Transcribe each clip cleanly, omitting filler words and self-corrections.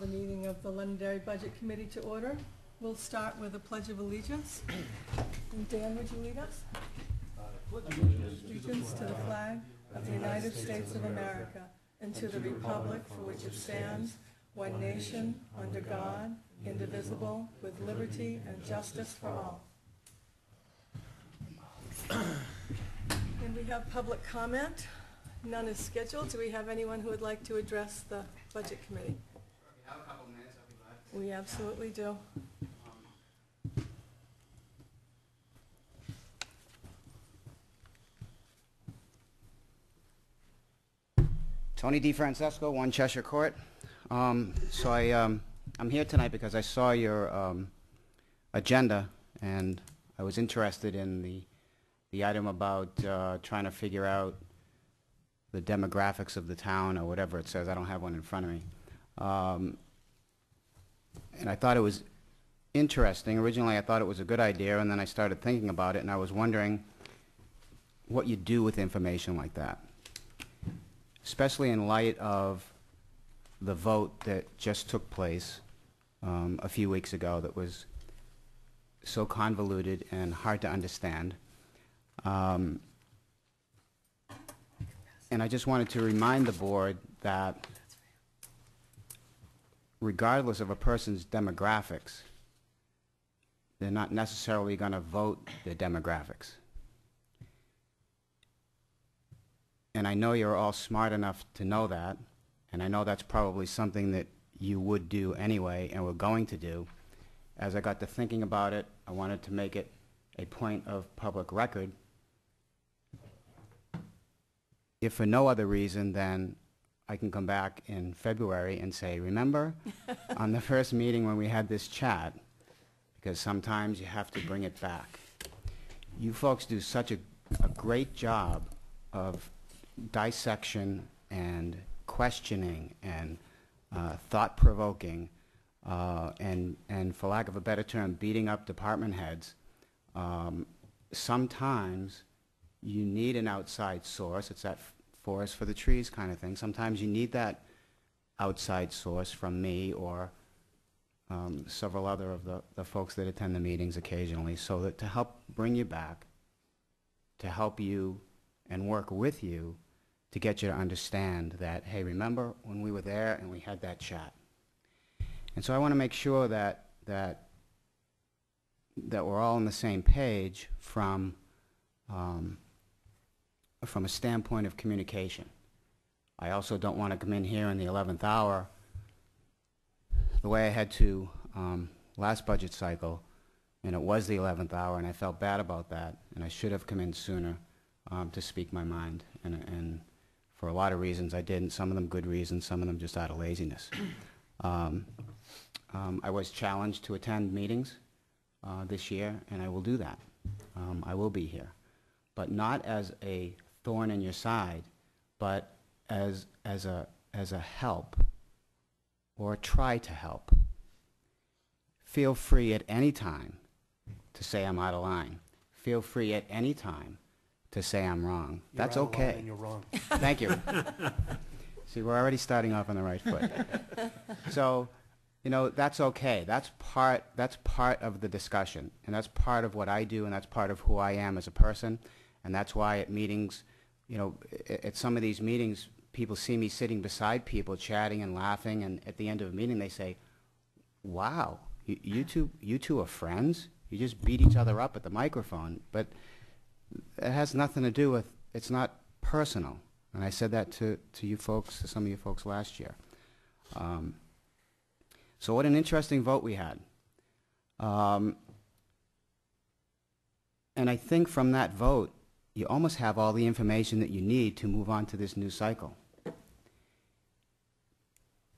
the meeting of the Londonderry Budget Committee to order. We'll start with a Pledge of Allegiance. And Dan, would you lead us? Allegiance to the flag of the United States of America and to the republic for which it stands, one nation, under God, indivisible, with liberty and justice for all. And we have public comment. None is scheduled. Do we have anyone who would like to address the Budget Committee? We have a couple of minutes, I'll be glad. We absolutely do. Tony D. Francesco, 1 Cheshire Court. I'm here tonight because I saw your agenda, and I was interested in the item about trying to figure out the demographics of the town, or whatever it says. I don't have one in front of me. And I thought it was interesting. Originally, I thought it was a good idea, and then I started thinking about it, and I was wondering what you do with information like that, especially in light of the vote that just took place a few weeks ago that was so convoluted and hard to understand. And I just wanted to remind the board that regardless of a person's demographics, they're not necessarily going to vote their demographics. And I know you're all smart enough to know that, and I know that's probably something that you would do anyway and were going to do. As I got to thinking about it, I wanted to make it a point of public record. If for no other reason, then I can come back in February and say, remember on the first meeting when we had this chat, because sometimes you have to bring it back. You folks do such a great job of dissection and questioning and thought-provoking and for lack of a better term, beating up department heads. Sometimes you need an outside source. It's that forest for the trees kind of thing. Sometimes you need that outside source from me or several other of the folks that attend the meetings occasionally, so that to help bring you back, to help you and work with you to get you to understand that, hey, remember when we were there and we had that chat. And so I want to make sure that we're all on the same page from a standpoint of communication. I also don't want to come in here in the 11th hour the way I had to last budget cycle, and it was the 11th hour, and I felt bad about that, and I should have come in sooner to speak my mind, and for a lot of reasons I didn't, some of them good reasons, some of them just out of laziness. I was challenged to attend meetings this year, and I will do that. I will be here, but not as a thorn in your side, but as a help, or try to help. Feel free at any time to say I'm out of line. Feel free at any time to say I'm wrong. That's okay. You're out of line and you're wrong. Thank you. See, we're already starting off on the right foot. So, you know, that's okay. That's part of the discussion, and that's part of what I do, and that's part of who I am as a person, and that's why at meetings, you know, at some of these meetings, people see me sitting beside people chatting and laughing, and at the end of a meeting they say, wow, you two are friends? You just beat each other up at the microphone. But it has nothing to do with, it's not personal. And I said that to you folks, to some of you folks last year. So what an interesting vote we had. And I think from that vote, you almost have all the information that you need to move on to this new cycle.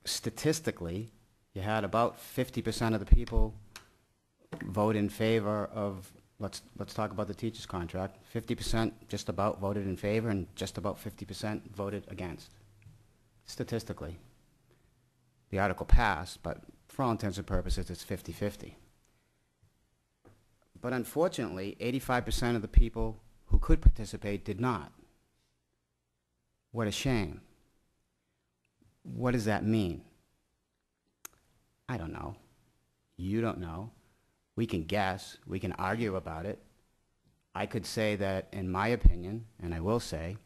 Statistically, you had about 50% of the people vote in favor of, let's talk about the teacher's contract. 50% just about voted in favor, and just about 50% voted against, statistically. The article passed, but for all intents and purposes, it's 50-50. But unfortunately, 85% of the people who could participate did not. What a shame. What does that mean? I don't know. You don't know. We can guess. We can argue about it. I could say that, in my opinion, and I will say,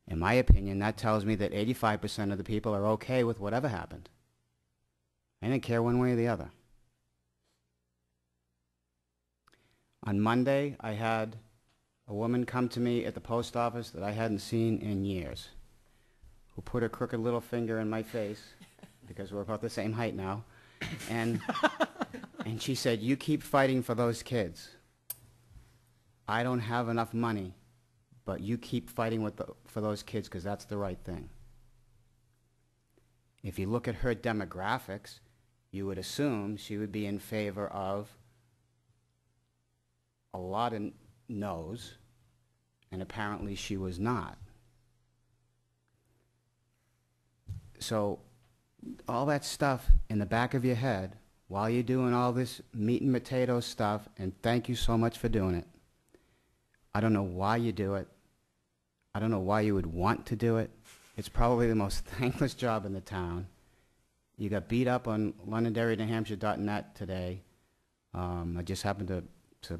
in my opinion, that tells me that 85% of the people are okay with whatever happened. I didn't care one way or the other. On Monday, I had a woman come to me at the post office that I hadn't seen in years, who put her crooked little finger in my face, because we're about the same height now, and she said, "You keep fighting for those kids. I don't have enough money, but you keep fighting for those kids because that's the right thing." If you look at her demographics, you would assume she would be in favor of a lot of no's, and apparently she was not. So all that stuff in the back of your head while you're doing all this meat and potatoes stuff, and thank you so much for doing it. I don't know why you do it. I don't know why you would want to do it. It's probably the most thankless job in the town. You got beat up on LondonderryNewHampshire.net today. I just happened to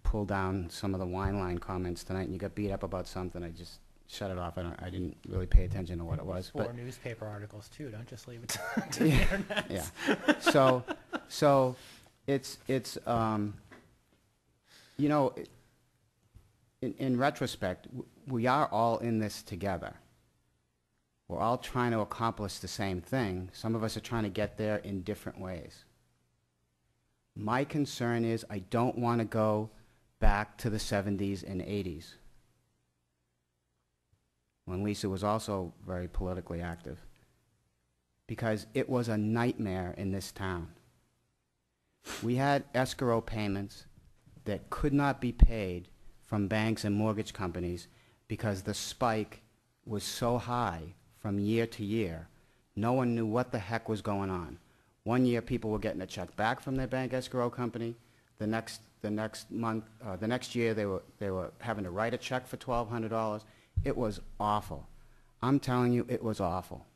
pull down some of the wine line comments tonight, and you got beat up about something. I just shut it off. I didn't really pay attention to what it was. Four But newspaper articles too. Don't just leave it to the yeah, internet. yeah. So it's you know, in retrospect, we are all in this together. We're all trying to accomplish the same thing. Some of us are trying to get there in different ways. My concern is I don't want to go back to the 70s and 80s, when Lisa was also very politically active, because it was a nightmare in this town. We had escrow payments that could not be paid from banks and mortgage companies because the spike was so high from year to year. No one knew what the heck was going on. One year people were getting a check back from their bank escrow company. The next year they were having to write a check for $1,200. It was awful. I'm telling you, it was awful.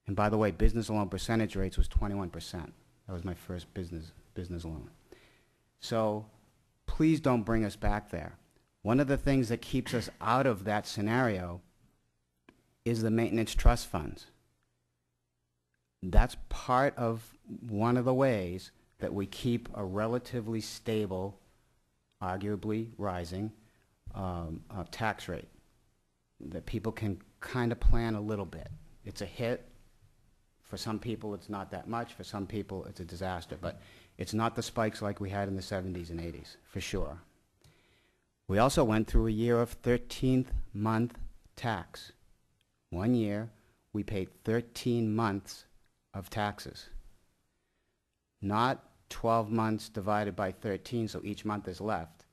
And by the way, business loan percentage rates was 21%. That was my first business loan. So please don't bring us back there. One of the things that keeps us out of that scenario is the maintenance trust funds. That's part of one of the ways that we keep a relatively stable, arguably rising, tax rate, that people can kind of plan a little bit. It's a hit. For some people, it's not that much. For some people, it's a disaster. But it's not the spikes like we had in the 70s and 80s, for sure. We also went through a year of 13th month tax. 1 year, we paid 13 months of taxes. Not 12 months divided by 13, so each month is left.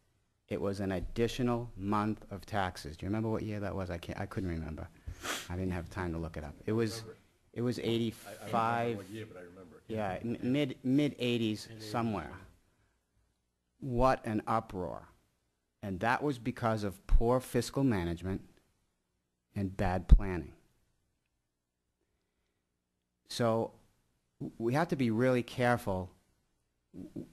It was an additional month of taxes. Do you remember what year that was? I couldn't remember. I didn't have time to look it up. It was 85. I don't know what year, but I remember. Yeah, mid 80s somewhere. What an uproar. And that was because of poor fiscal management and bad planning. So we have to be really careful.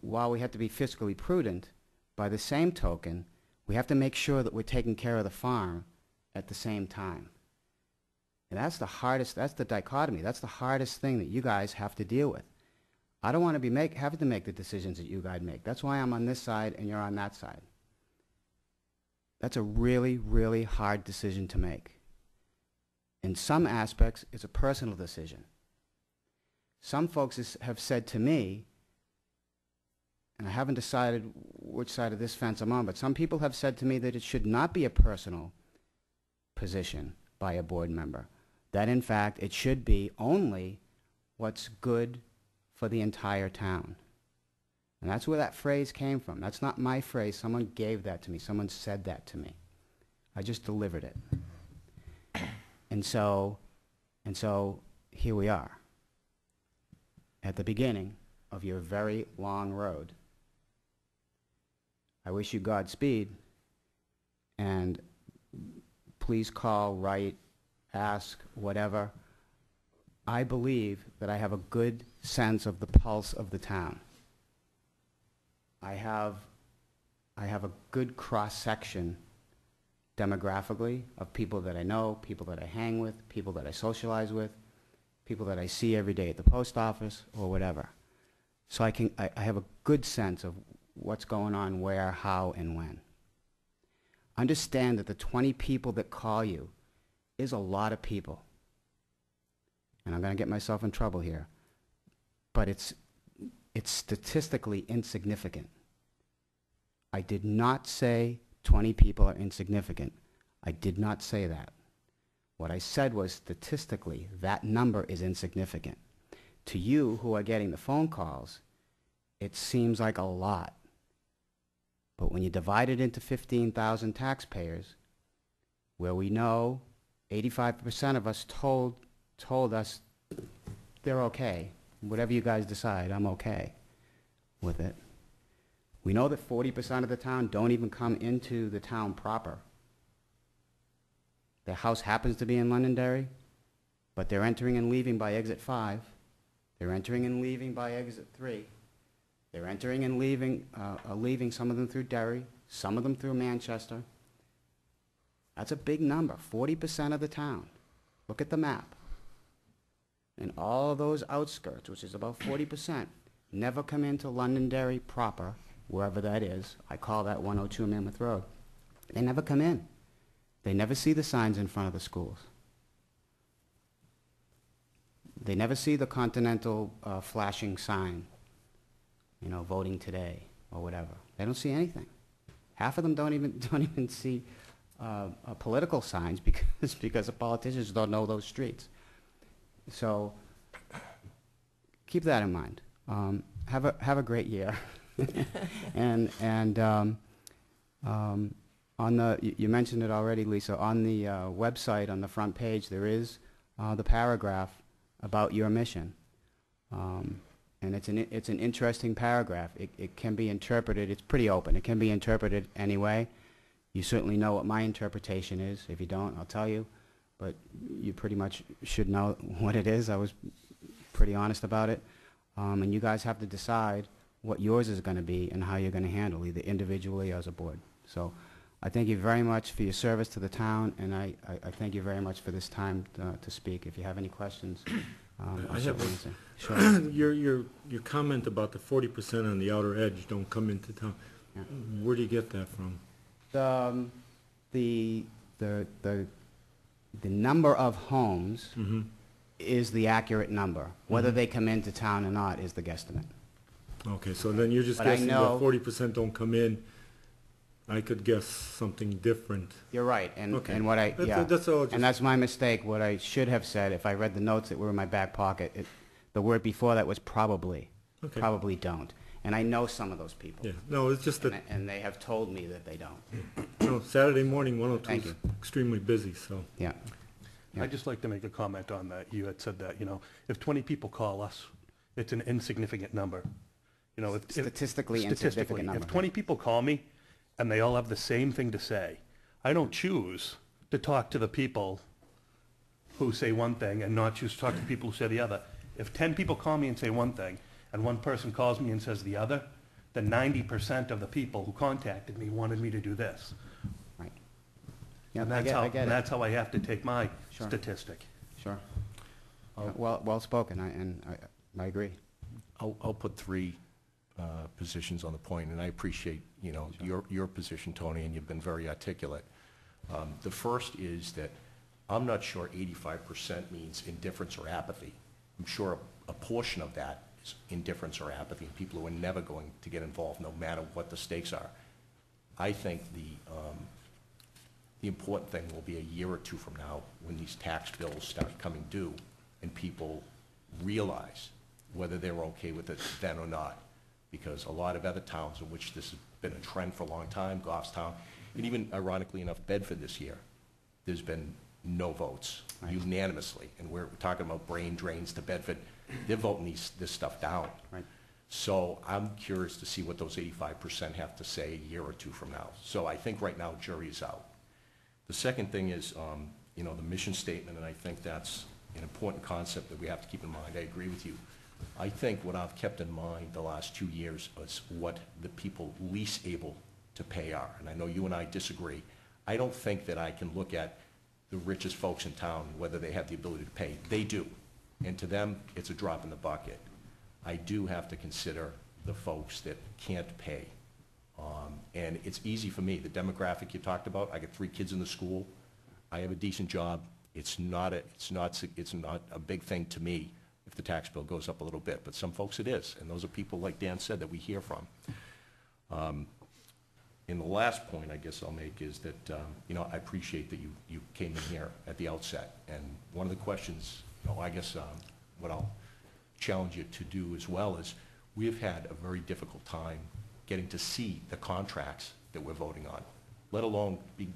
While we have to be fiscally prudent, by the same token, we have to make sure that we're taking care of the farm at the same time. And that's the hardest, that's the dichotomy. That's the hardest thing that you guys have to deal with. I don't want to be having to make the decisions that you guys make. That's why I'm on this side and you're on that side. That's a really, really hard decision to make. In some aspects, it's a personal decision. Some folks have said to me, and I haven't decided which side of this fence I'm on, but some people have said to me that it should not be a personal position by a board member. That, in fact, it should be only what's good for the entire town. And that's where that phrase came from. That's not my phrase. Someone gave that to me. Someone said that to me. I just delivered it. And so here we are, at the beginning of your very long road. I wish you Godspeed, and please call, write, ask, whatever. I believe that I have a good sense of the pulse of the town. I have a good cross-section demographically of people that I know, people that I hang with, people that I socialize with, people that I see every day at the post office or whatever. So I have a good sense of what's going on where, how, and when. Understand that the 20 people that call you is a lot of people. And I'm going to get myself in trouble here, but it's statistically insignificant. I did not say 20 people are insignificant. I did not say that. What I said was statistically that number is insignificant. To you who are getting the phone calls, it seems like a lot. But when you divide it into 15,000 taxpayers, where we know 85% of us told us they're okay. Whatever you guys decide, I'm okay with it. We know that 40% of the town don't even come into the town proper. Their house happens to be in Londonderry, but they're entering and leaving by exit 5. They're entering and leaving by exit 3. They're entering and leaving, leaving some of them through Derry, some of them through Manchester. That's a big number, 40% of the town. Look at the map. And all those outskirts, which is about 40%, never come into Londonderry proper, wherever that is. I call that 102 Mammoth Road. They never come in. They never see the signs in front of the schools. They never see the Continental flashing sign, you know, voting today or whatever. They don't see anything. Half of them don't even see political signs because the politicians don't know those streets. So keep that in mind. Have a great year. and on the you mentioned it already, Lisa. On the website, on the front page, there is the paragraph about your mission, and it's an interesting paragraph. It can be interpreted. It's pretty open. It can be interpreted any way. You certainly know what my interpretation is. If you don't, I'll tell you. But you pretty much should know what it is. I was pretty honest about it. And you guys have to decide what yours is going to be and how you're going to handle, either individually or as a board. So I thank you very much for your service to the town, and I thank you very much for this time to speak. If you have any questions, I'll certainly answer. Sure. Your comment about the 40% on the outer edge don't come into town. Yeah. Where do you get that from? The number of homes is the accurate number. Whether they come into town or not is the guesstimate. Okay, so then you're just But I guessing that know- 40% don't come in. I could guess something different. You're right, and Okay. and what I That's all. and that's my mistake. What I should have said, if I read the notes that were in my back pocket, the word before that was probably. Okay. Probably don't. And I know some of those people. Yeah, no, it's just that, And they have told me that they don't. Saturday morning, 102 Thank is you. extremely busy, so. Yeah. Yeah. I'd just like to make a comment on that. You had said that, you know, if 20 people call us, it's an insignificant number. You know, Statistically insignificant number. If 20 people call me and they all have the same thing to say, I don't choose to talk to the people who say one thing and not choose to talk to the people who say the other. If 10 people call me and say one thing, and one person calls me and says the other, then 90% of the people who contacted me wanted me to do this. Right. Yeah, And I get it. that's how I have to take my Sure. statistic. Sure. Well spoken, and I agree. I'll put three positions on the point, and I appreciate, you know, your position, Tony, and you've been very articulate. The first is that I'm not sure 85% means indifference or apathy. I'm sure a portion of that is indifference or apathy, and people who are never going to get involved no matter what the stakes are. I think the important thing will be a year or two from now when these tax bills start coming due and people realize whether they're okay with it then or not. Because a lot of other towns in which this has been a trend for a long time, Goffstown, and even ironically enough, Bedford this year, there's been no votes unanimously. And we're talking about brain drains to Bedford. They're voting this stuff down. Right. So I'm curious to see what those 85% have to say a year or two from now. So I think right now jury's out. The second thing is, you know, the mission statement, and I think that's an important concept that we have to keep in mind. I agree with you. I think what I've kept in mind the last 2 years is what the people least able to pay are. And I know you and I disagree. I don't think that I can look at the richest folks in town, whether they have the ability to pay. They do. And to them, it's a drop in the bucket. I do have to consider the folks that can't pay. And it's easy for me. The demographic you talked about, I got 3 kids in the school. I have a decent job. It's not a big thing to me if the tax bill goes up a little bit, but some folks it is, and those are people, like Dan said, that we hear from. And the last point I guess I'll make is that, you know, I appreciate that you came in here at the outset, and one of the questions, you know, I guess what I'll challenge you to do as well is we've had a very difficult time getting to see the contracts that we're voting on, let alone be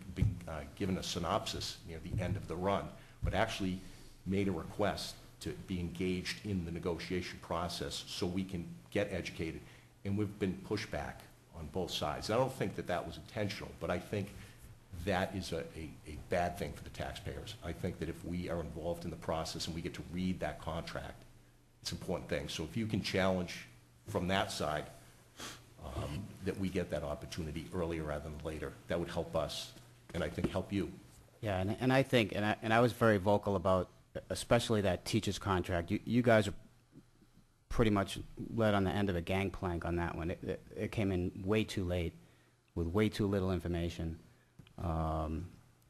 given a synopsis near the end of the run, but actually made a request to be engaged in the negotiation process so we can get educated. And we've been pushed back on both sides. I don't think that that was intentional, but I think that is a bad thing for the taxpayers. I think that if we are involved in the process and we get to read that contract, it's an important thing. So if you can challenge from that side, that we get that opportunity earlier rather than later, that would help us, and I think help you. Yeah, and I think, and I was very vocal about, especially that teacher's contract. You guys are pretty much led on the end of a gangplank on that one. It came in way too late, with way too little information. In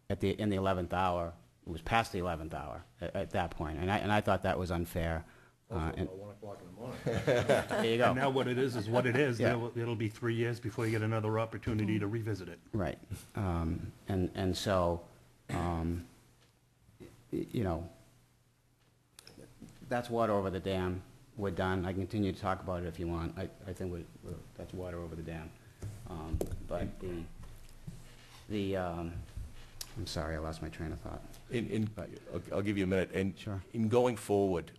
the 11th hour, it was past the 11th hour at that point, and I thought that was unfair. Also about 1 o'clock in the morning. There you go. And now what it is what it is. Yeah. It'll be 3 years before you get another opportunity to revisit it. Right. And so, you know, that's water over the dam. We're done. I can continue to talk about it if you want. I think that's water over the dam. But I'm sorry, I lost my train of thought. I'll give you a minute. And Sure. in going forward,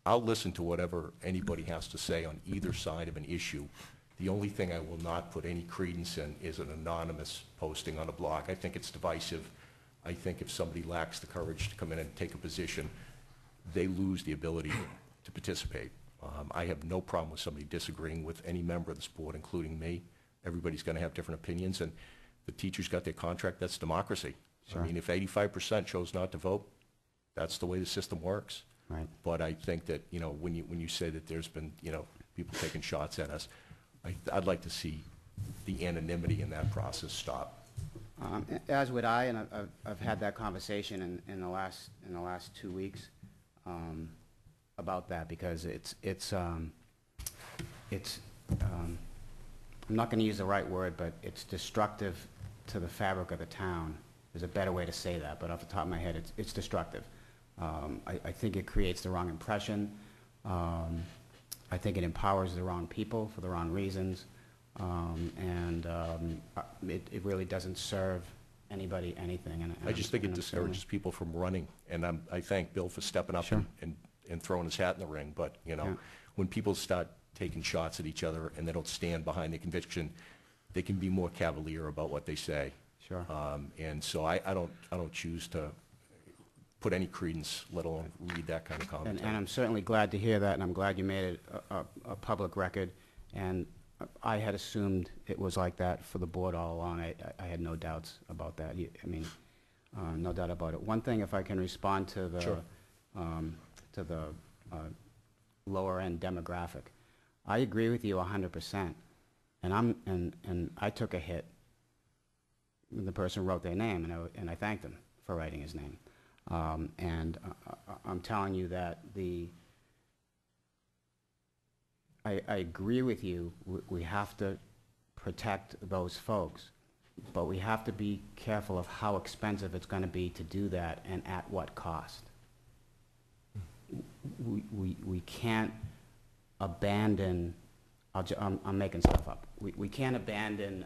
I'll listen to whatever anybody has to say on either side of an issue. The only thing I will not put any credence in is an anonymous posting on a blog. I think it's divisive. I think if somebody lacks the courage to come in and take a position, they lose the ability to participate. I have no problem with somebody disagreeing with any member of this board, including me. Everybody's going to have different opinions, and the teachers got their contract. That's democracy. Sure. I mean, if 85% chose not to vote, that's the way the system works. Right. But I think that, you know, when you say that there's been, you know, people taking shots at us, I'd like to see the anonymity in that process stop. As would I, and I've had that conversation in the last 2 weeks about that, because I'm not going to use the right word, but it's destructive to the fabric of the town. There's a better way to say that, but off the top of my head, it's destructive. I think it creates the wrong impression. I think it empowers the wrong people for the wrong reasons. It really doesn't serve anybody anything. And I just think it discourages people from running, and I thank Bill for stepping up Sure. and throwing his hat in the ring. But, you know, Yeah. when people start taking shots at each other and they don't stand behind their conviction, they can be more cavalier about what they say. Sure. And so I don't choose to put any credence, let alone read that kind of commentary. And I'm certainly glad to hear that, and I'm glad you made it a public record. And I had assumed it was like that for the board all along. I had no doubts about that. I mean, no doubt about it. One thing, if I can respond to the Sure. lower end demographic, I agree with you 100%. And I took a hit when the person wrote their name, and I thanked them for writing his name. And I'm telling you that I agree with you. We have to protect those folks, but we have to be careful of how expensive it's going to be to do that and at what cost. We can't abandon, I'm making stuff up. We can't abandon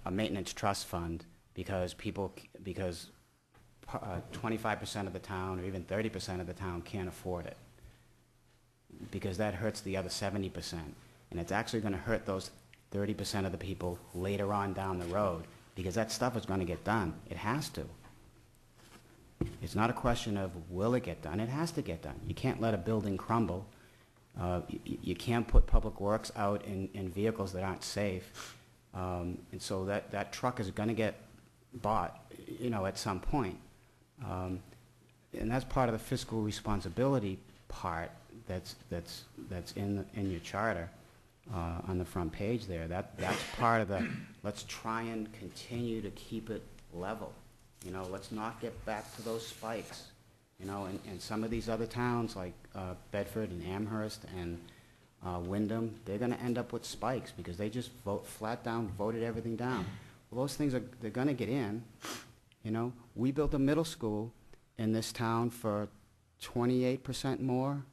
a maintenance trust fund because 25% of the town or even 30% of the town can't afford it, because that hurts the other 70%. And it's actually going to hurt those 30% of the people later on down the road, because that stuff is going to get done. It has to. It's not a question of will it get done, it has to get done. You can't let a building crumble. You can't put public works out in vehicles that aren't safe. And so that truck is gonna get bought, at some point. And that's part of the fiscal responsibility part that's in your charter, on the front page there. That's part of the, let's try and continue to keep it level. Let's not get back to those spikes. And some of these other towns like Bedford and Amherst and Wyndham, they're gonna end up with spikes because they just voted everything down. Well, those things they're gonna get in. We built a middle school in this town for 28% more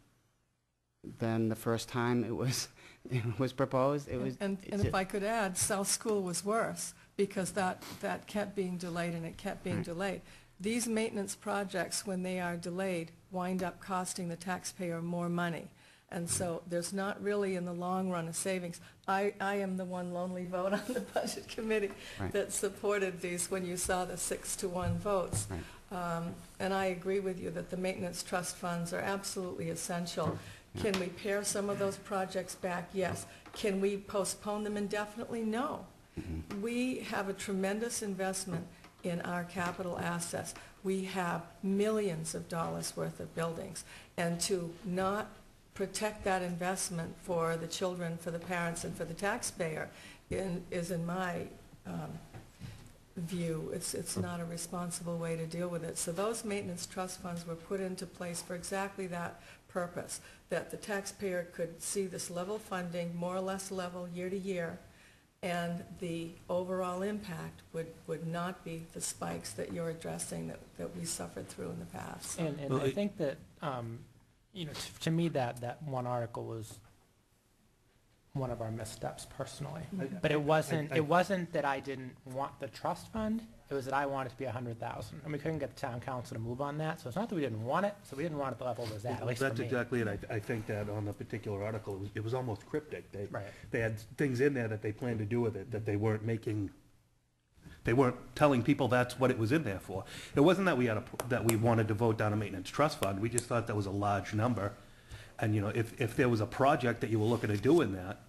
than the first time it was proposed. And if I could add, South School was worse because that kept being delayed and it kept being delayed. These maintenance projects, when they are delayed, wind up costing the taxpayer more money. And so there's not really in the long run a savings. I am the one lonely vote on the budget committee that supported these when you saw the 6-to-1 votes. And I agree with you that the maintenance trust funds are absolutely essential. Can we pare some of those projects back? Yes. Can we postpone them indefinitely? No. We have a tremendous investment in our capital assets. We have millions of dollars worth of buildings. And to not protect that investment for the children, for the parents, and for the taxpayer is in my view, it's not a responsible way to deal with it. So those maintenance trust funds were put into place for exactly that purpose, that the taxpayer could see this level funding, more or less level year to year, and the overall impact would not be the spikes that you're addressing that we suffered through in the past. And I think that, to me, that one article was one of our missteps personally. But it wasn't that I didn't want the trust fund. It was that I wanted it to be 100,000, and we couldn't get the town council to move on that. So it's not that we didn't want it. So we didn't want it the level it was at least for me. That's exactly it. I think that on the particular article, it was almost cryptic. They had things in there that they planned to do with it that they weren't making. They weren't telling people that's what it was in there for. It wasn't that that we wanted to vote down a maintenance trust fund. We just thought that was a large number, and if there was a project that you were looking to do in that,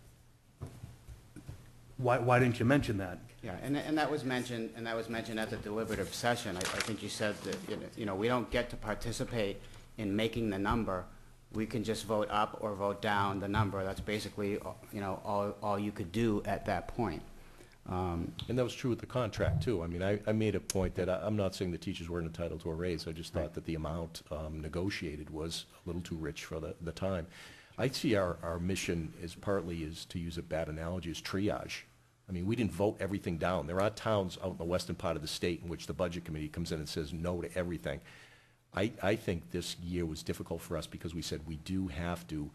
why didn't you mention that? Yeah, and that was mentioned, at the deliberative session. I think you said that, we don't get to participate in making the number. We can just vote up or vote down the number. That's basically, all you could do at that point. And that was true with the contract, too. I mean, I made a point that I'm not saying the teachers weren't entitled to a raise. I just thought that the amount negotiated was a little too rich for the time. I see our mission is to use a bad analogy, is triage. I mean, we didn't vote everything down. There are towns out in the western part of the state in which the budget committee comes in and says no to everything. I think this year was difficult for us because we said we do have to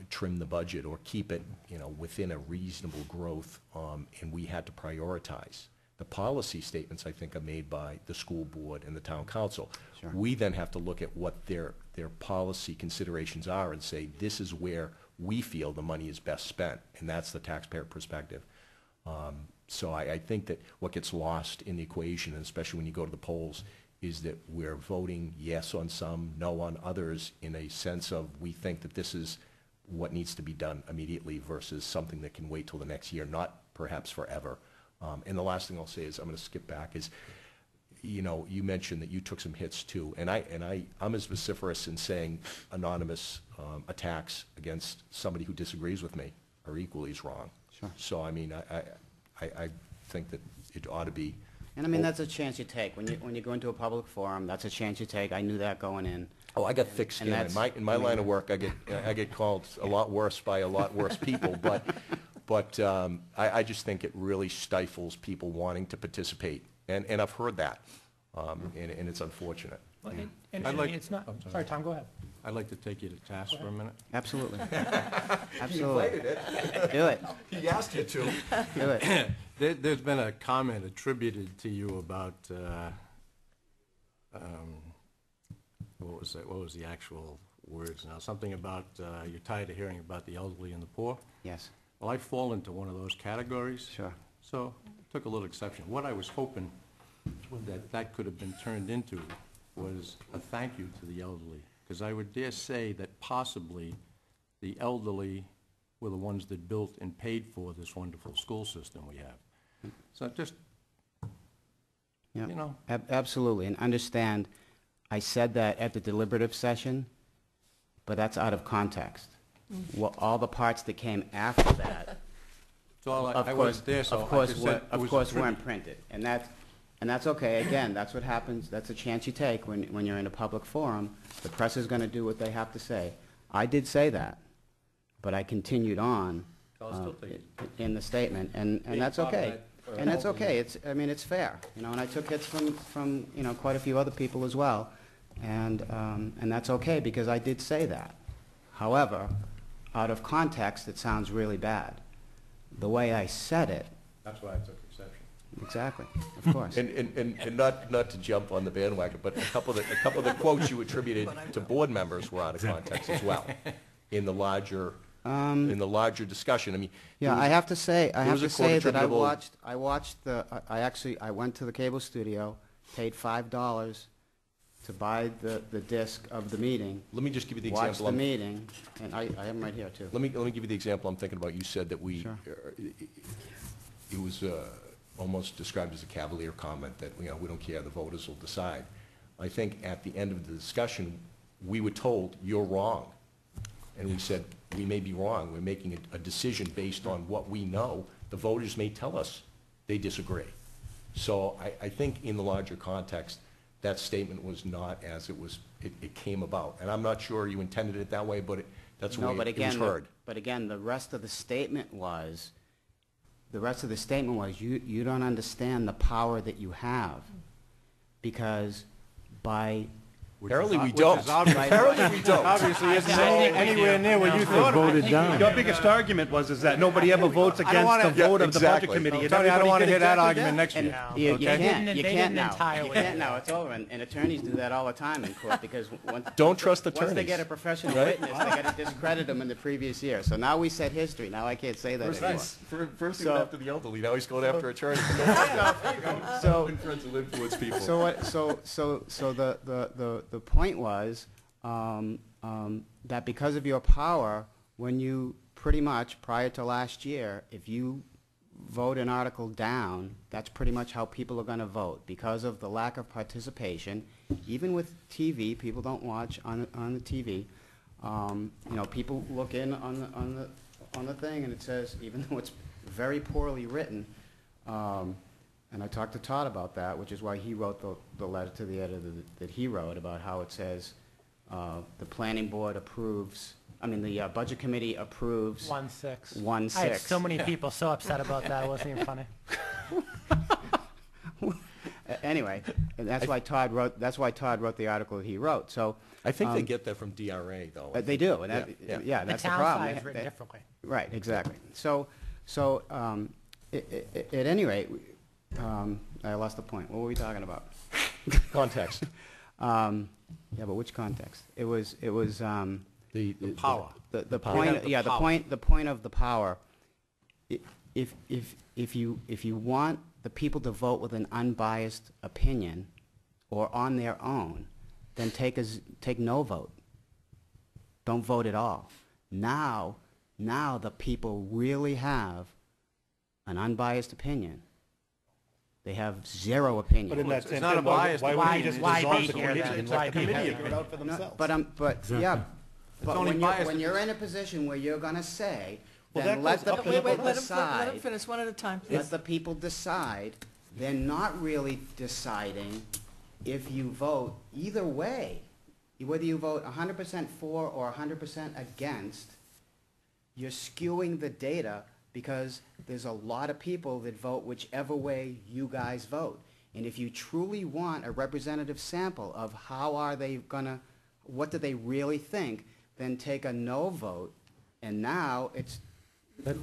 trim the budget or keep it, within a reasonable growth, and we had to prioritize. The policy statements, I think, are made by the school board and the town council. Sure. We then have to look at what their policy considerations are and say, this is where we feel the money is best spent, and that's the taxpayer perspective. So I think that what gets lost in the equation, and especially when you go to the polls, is that we're voting yes on some, no on others, in a sense of we think that this is what needs to be done immediately versus something that can wait till the next year, not perhaps forever. And the last thing I'll say is, I'm going to skip back, is, you mentioned that you took some hits too, and I'm as vociferous in saying anonymous attacks against somebody who disagrees with me are equally as wrong. Sure. So I mean, I think that it ought to be. And I mean, that's a chance you take when you go into a public forum. That's a chance you take. I knew that going in. Oh, I got thick skin. In my line of work, I get called a lot worse by a lot worse people. But I just think it really stifles people wanting to participate, and I've heard that, and it's unfortunate. Well, it's not. Sorry, Tom. Go ahead. I'd like to take you to task for a minute. Absolutely. Absolutely. You invited it. Do it. He asked you to. Do it. There's been a comment attributed to you about what was the actual words now? Something about you're tired of hearing about the elderly and the poor. Yes. Well, I fall into one of those categories. Sure. So I took a little exception. What I was hoping that could have been turned into was a thank you to the elderly, because I would dare say that possibly the elderly were the ones that built and paid for this wonderful school system we have. So just, Yeah. you know, Absolutely, and understand, I said that at the deliberative session, but that's out of context. Well, all the parts that came after that, it's all, of I course, wasn't there, so of I course, just were- said it of was a course tribute. weren't printed, and that's okay. Again, that's what happens. That's a chance you take when you're in a public forum. The press is going to do what they have to say. I did say that, but I continued on I'll still take it. in the statement, and that's okay. And it's okay. It's, I mean, it's fair, you know. And I took hits from you know, quite a few other people as well, and that's okay because I did say that. However, out of context, it sounds really bad. The way I said it, That's why I took exception. exactly, of course. And not to jump on the bandwagon, but a couple of the quotes you attributed to board members were out of context as well, in the larger discussion. I mean, Yeah, there I was- have to say, there was a quote that attributable- I watched I went to the cable studio, paid $5 to buy the disc of the meeting, Let me just give you the watched example. the meeting, and I have them right here, too. Let me give you the example I'm thinking about. You said that Sure. it was almost described as a cavalier comment that, you know, we don't care, the voters will decide. I think at the end of the discussion, we were told, you're wrong. And we said, we may be wrong. We're making a decision based on what we know. The voters may tell us they disagree. So I think in the larger context, that statement was not as it came about. And I'm not sure you intended it that way, but that's the No, way but it was again, heard. but again, the rest of the statement was, you don't understand the power that you have, because by Apparently we don't. Apparently we don't. Obviously, isn't anywhere near what you thought. Voted down. Your biggest argument was is that nobody ever votes against wanna- the vote Yeah, of the budget exactly. committee. and Tony, I don't everybody want to could hear that exactly argument next And week. you They can't, didn't- you they can't didn't now. entirely You can't do now, that. it's over, and attorneys do that all the time in court, because once... Don't trust Once they attorneys. get a professional Right? witness, they gotta discredit them in the previous year. So now we set history, now I can't say that anymore. First he So- went after the elderly, now he's going after attorneys. So, Friends will influence people. so what, so the point was, that because of your power, when you, pretty much, prior to last year, if you vote an article down, that's pretty much how people are gonna vote. Because of the lack of participation, even with TV, people don't watch on the TV. You know, people look in on the thing, and it says, even though it's very poorly written, and I talked to Todd about that, which is why he wrote the letter to the editor that he wrote about how it says, the planning board approves, the budget committee approves 1-6. 1-6. I had so many people so upset about that, it wasn't even funny. Anyway, and that's why Todd wrote the article that he wrote, so. I think they get that from DRA, though. They do, and Yeah. yeah, that's the town problem. side is They- written they- differently. Right, exactly. So, at any rate, I lost the point. What were we talking about? Context. Yeah, but which context? It was, The Power. the power. point, The yeah, power. the point of the power. If you want the people to vote with an unbiased opinion or on their own, then take no vote. Don't vote at all. Now the people really have an unbiased opinion. They have zero opinion. But in that same not a thing, why biased why wouldn't you just Why dissolve be the here committee then? and Why let the be committee here? figure it out for No, themselves? yeah, but only biased when if you're in a position where you're gonna say, Well, then that let goes the up to the people Wait, let him decide. finish, one at a time, Let please. the people decide. They're not really deciding if you vote either way. Whether you vote 100% for or 100% against, you're skewing the data because there's a lot of people that vote whichever way you guys vote. And if you truly want a representative sample of what do they really think, then take a no vote, and now they're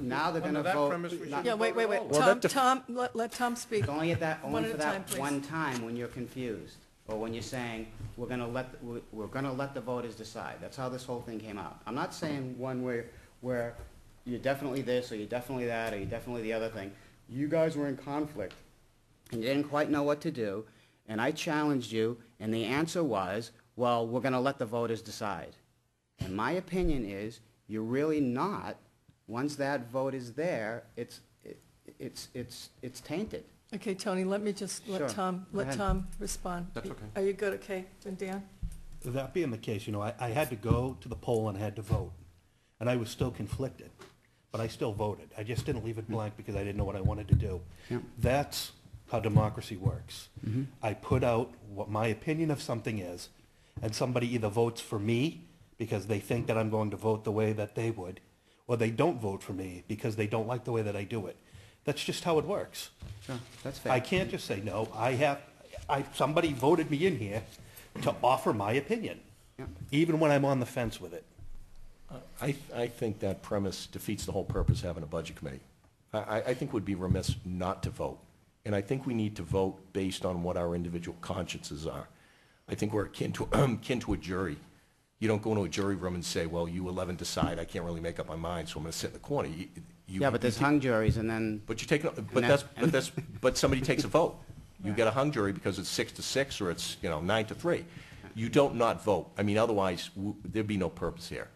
gonna that vote. premise, we should- Yeah, wait, Well, Tom, let Tom speak. It's only One only at for a time, that please. one time when you're confused, or when you're saying, we're gonna let the voters decide. That's how this whole thing came out. I'm not saying one where you're definitely this, or you're definitely that, or you're definitely the other thing. You guys were in conflict, and you didn't quite know what to do, and I challenged you, and the answer was, well, we're going to let the voters decide. And my opinion is, you're really not. Once that vote is there, it's tainted. Okay, Tony, let me just Sure. let Tom ahead. respond. That's okay. Are you good? Okay, and Dan? That being the case, I had to go to the poll and I had to vote. And I was still conflicted, but I still voted. I just didn't leave it blank because I didn't know what I wanted to do. Yep. That's how democracy works. I put out what my opinion of something is, and somebody either votes for me because they think that I'm going to vote the way that they would, or they don't vote for me because they don't like the way that I do it. That's just how it works. Sure, that's fair. I can't just say no. Somebody voted me in here to offer my opinion, Yep. even when I'm on the fence with it. I think that premise defeats the whole purpose of having a budget committee. I think we'd be remiss not to vote. And I think we need to vote based on what our individual consciences are. I think we're akin to a jury. You don't go into a jury room and say, well, you 11 decide, I can't really make up my mind, so I'm going to sit in the corner. Yeah, but there's hung juries, and then, But you take, but somebody takes a vote. You get a hung jury because it's 6-6 or it's, 9-3. You don't not vote. I mean, otherwise, there'd be no purpose here.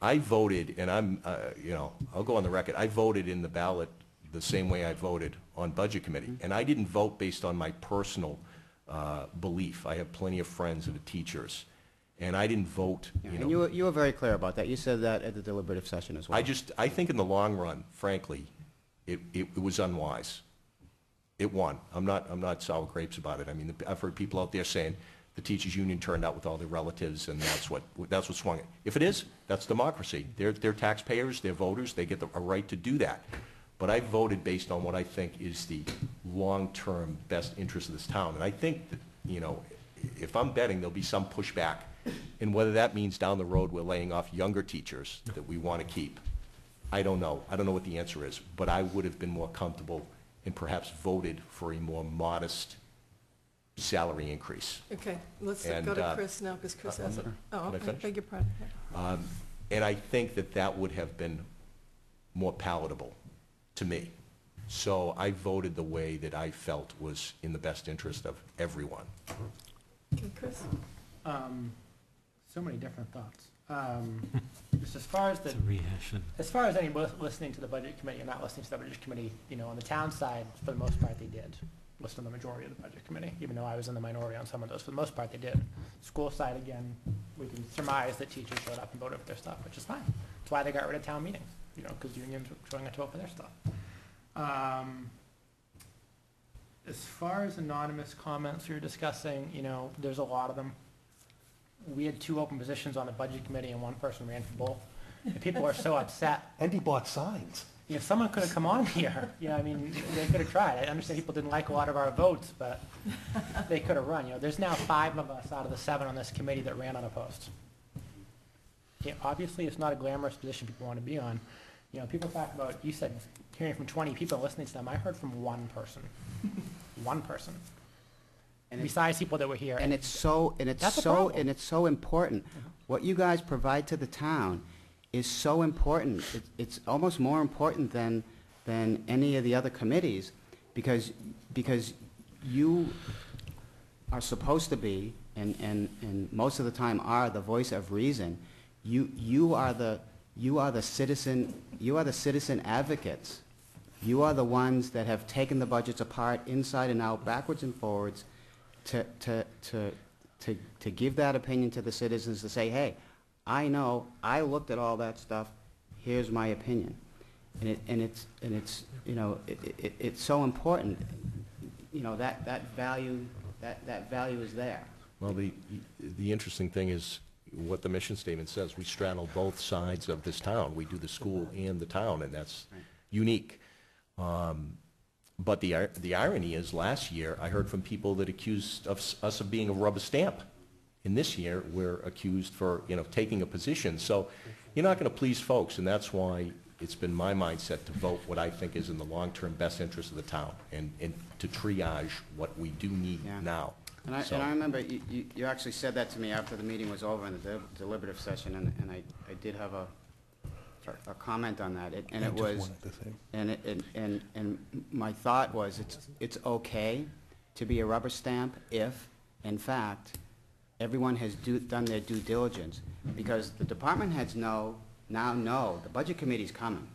I voted, and I'll go on the record, I voted in the ballot the same way I voted on Budget Committee. And I didn't vote based on my personal belief. I have plenty of friends that are teachers. And I didn't vote, and you were very clear about that. You said that at the deliberative session as well. I think in the long run, frankly, it was unwise. It won. I'm not sour grapes about it. I mean, I've heard people out there saying the teachers union turned out with all their relatives, and that's what swung it. If it is, that's democracy. They're taxpayers, they're voters, they get a right to do that. But I voted based on what I think is the long-term best interest of this town. And I think that, if I'm betting, there'll be some pushback. And whether that means down the road we're laying off younger teachers that we want to keep, I don't know. I don't know what the answer is. But I would have been more comfortable and perhaps voted for a more modest salary increase. Okay, let's And, go to Chris now, because Chris has it. Oh, Can I okay, finish? beg your pardon. And I think that would have been more palatable to me. So I voted the way that I felt was in the best interest of everyone. Okay, Chris? So many different thoughts. Just as far as any listening to the budget committee or not listening to the budget committee, on the town side, for the most part, they did listen to the majority of the budget committee, even though I was in the minority on some of those. For the most part, they did. School side, again, we can surmise that teachers showed up and voted for their stuff, which is fine. That's why they got rid of town meetings, because unions were showing up to vote for their stuff. As far as anonymous comments we were discussing, there's a lot of them. We had 2 open positions on the budget committee and 1 person ran for both. And people are so upset. And he bought signs. Someone could have come on here. They could have tried. I understand people didn't like a lot of our votes, but they could have run. There's now 5 of us out of the 7 on this committee that ran unopposed. Obviously, it's not a glamorous position people want to be on. People talk about, you said, hearing from 20 people and listening to them. I heard from 1 person. 1 person. Besides people that were here. And it's so important. What you guys provide to the town is so important. It's almost more important than any of the other committees, because you are supposed to be, and most of the time are, the voice of reason. You are the citizen advocates. You are the ones that have taken the budgets apart inside and out, backwards and forwards, to give that opinion to the citizens, to say, hey, I know, I looked at all that stuff, here's my opinion. It's so important, that value is there. Well, the interesting thing is what the mission statement says. We straddle both sides of this town. We do the school and the town, and that's unique. But the irony is, last year, I heard from people that accused us of being a rubber stamp. And this year, we're accused for, taking a position. So you're not going to please folks, and that's why it's been my mindset to vote what I think is in the long-term best interest of the town, and to triage what we do need now. And I remember you actually said that to me after the meeting was over in the deliberative session, and I did have a comment on that, and it was, and my thought was, it's okay to be a rubber stamp if, in fact, everyone has done their due diligence, because the department heads now know the budget committee's coming.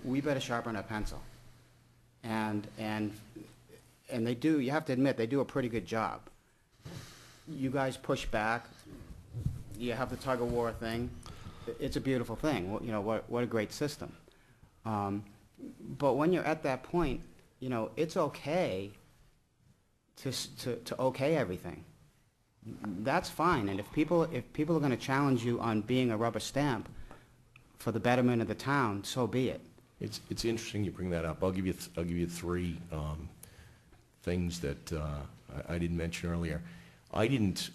We better sharpen our pencil. And they do, you have to admit, they do a pretty good job. You guys push back, you have the tug-of-war thing. It's a beautiful thing. You know, what a great system. But when you're at that point, you know, it's okay to okay everything. That's fine. And if people are going to challenge you on being a rubber stamp for the betterment of the town, so be it. It's interesting you bring that up. I'll give you three things that I didn't mention earlier. I didn't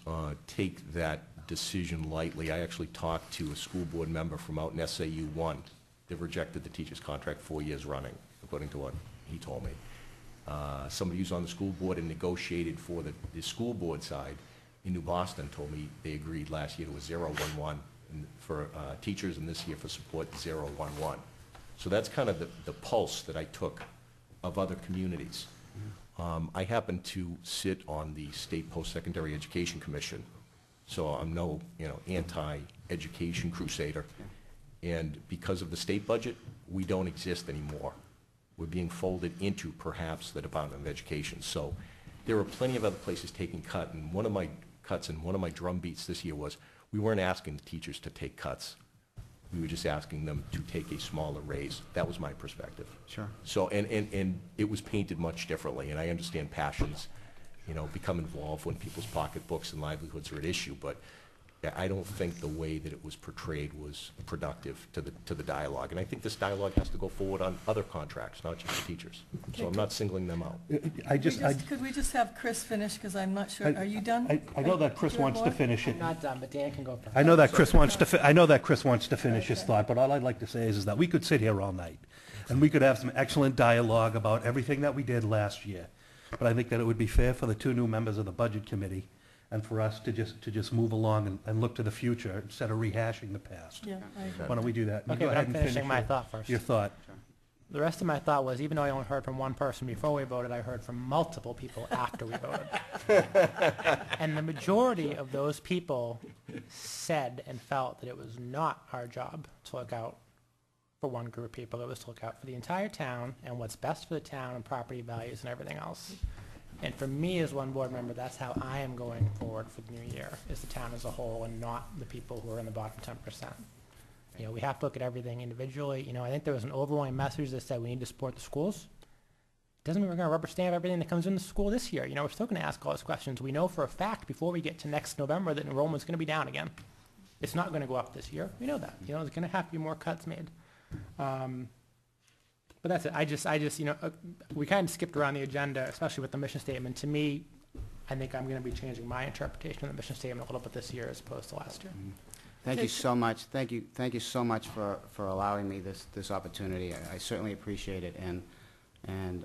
take that decision lightly. I actually talked to a school board member from out in SAU 1. They've rejected the teacher's contract 4 years running, according to what he told me. Somebody who's on the school board and negotiated for the school board side in New Boston told me they agreed last year to a 0-1-1 for teachers, and this year for support 0-1-1. So that's kind of the pulse that I took of other communities. I happen to sit on the State Post-Secondary Education Commission, so I'm no anti-education crusader. And because of the state budget, we don't exist anymore. We're being folded into perhaps the Department of Education. So there are plenty of other places taking cuts, and one of my drum beats this year was we weren't asking the teachers to take cuts. We were just asking them to take a smaller raise. That was my perspective. Sure. So, and it was painted much differently, and I understand passions, become involved when people's pocketbooks and livelihoods are at issue, but I don't think the way that it was portrayed was productive to the dialogue. And I think this dialogue has to go forward on other contracts, not just the teachers. So I'm not singling them out. Could we just have Chris finish, because I'm not sure, are you done? I know that Chris wants to finish it. I'm not done, but Dan can go first. I know that Chris wants to finish his thought, but all I'd like to say is that we could sit here all night, and we could have some excellent dialogue about everything that we did last year. But I think that it would be fair for the two new members of the Budget Committee and for us to just move along and look to the future instead of rehashing the past. Yeah, I agree. Why don't we do that? You Okay, go but ahead I'm and finishing my thought first. Your thought. The rest of my thought was, even though I only heard from one person before we voted, I heard from multiple people after we voted. And the majority of those people said and felt that it was not our job to look out for one group of people. It was to look out for the entire town and what's best for the town and property values and everything else. And for me, as one board member, that's how I am going forward for the new year, is the town as a whole and not the people who are in the bottom 10%. We have to look at everything individually. I think there was an overwhelming message that said we need to support the schools. Doesn't mean we're going to rubber stamp everything that comes into school this year. We're still going to ask all those questions. We know for a fact before we get to next November that enrollment's going to be down again. It's not going to go up this year. We know that. There's going to have to be more cuts made. But that's it. I just, we kind of skipped around the agenda, especially with the mission statement. To me, I think I'm going to be changing my interpretation of the mission statement a little bit this year as opposed to last year. Thank you so much. Thank you so much for allowing me this opportunity. I certainly appreciate it, and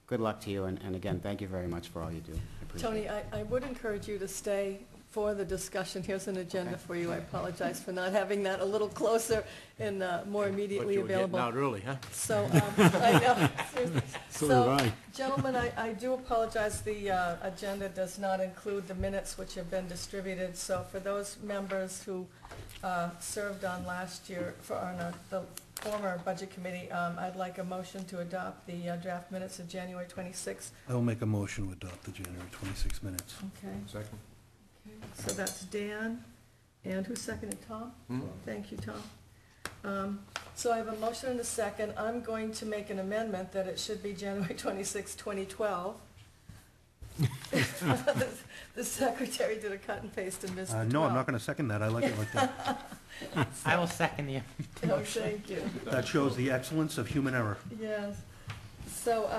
good luck to you. And again, thank you very much for all you do. I appreciate Tony, it. I would encourage you to stay for the discussion. Here's an agenda for you. I apologize for not having that a little closer and more immediately available. But you were getting out early, huh? So, I know, seriously. So did I. Gentlemen, I do apologize, the agenda does not include the minutes which have been distributed. So for those members who served on last year, the former Budget Committee, I'd like a motion to adopt the draft minutes of January 26th. I will make a motion to adopt the January 26 minutes. Okay. Second. Okay, so that's Dan, and who seconded, Tom? Thank you, Tom. So I have a motion and a second. I'm going to make an amendment that it should be January 26, 2012. The secretary did a cut and paste and missed the 12. No, I'm not going to second that. I like it like that. I will second the Oh, thank you. That shows the excellence of human error. Yes. So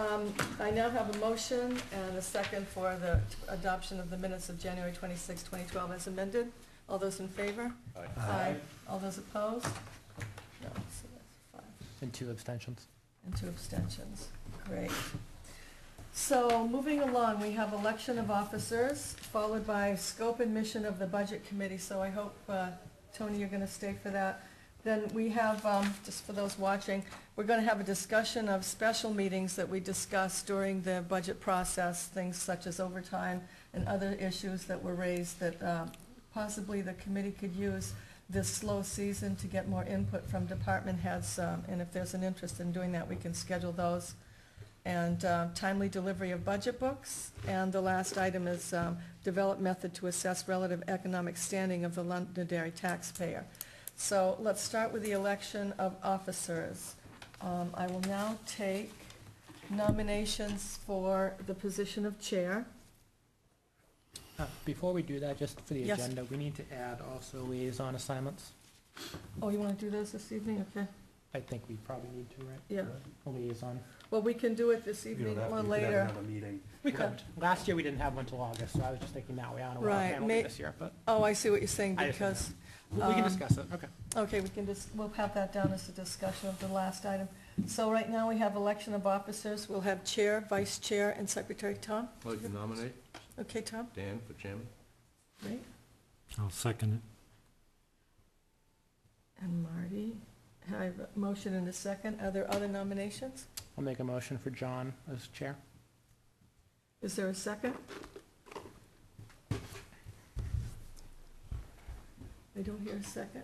I now have a motion and a second for the adoption of the minutes of January 26, 2012 as amended. All those in favor? Aye. All those opposed? No, so that's 5. and 2 abstentions. And 2 abstentions. Great. So moving along, we have election of officers, followed by scope and mission of the Budget Committee. So I hope, Tony, you're going to stay for that. Then we have, just for those watching, we're going to have a discussion of special meetings that we discussed during the budget process, things such as overtime and other issues that were raised that possibly the committee could use this slow season to get more input from department heads, and if there's an interest in doing that, we can schedule those. And timely delivery of budget books. And the last item is develop method to assess relative economic standing of the Londonderry taxpayer. So let's start with the election of officers. I will now take nominations for the position of chair. Before we do that, just for the Yes. agenda, we need to add also liaison assignments. Oh, you want to do those this evening? Okay. I think we probably need to, right? Yeah. A liaison. Well, we can do it this You evening don't have or to, you could have later. another meeting. We could. Last year, we didn't have one till August, so I was just thinking now we ought to Right, have may- this year, but Oh, I see what you're saying, I just because, didn't we can discuss it, okay. okay, we can just, we'll have that down as a discussion of the last item. So right now, we have election of officers. We'll have chair, vice chair, and secretary. Tom? I'd like to nominate Okay, Tom? Dan for chairman. Great. I'll second it. And Marty. I have a motion and a second. Are there other nominations? I'll make a motion for John as chair. Is there a second? I don't hear a second.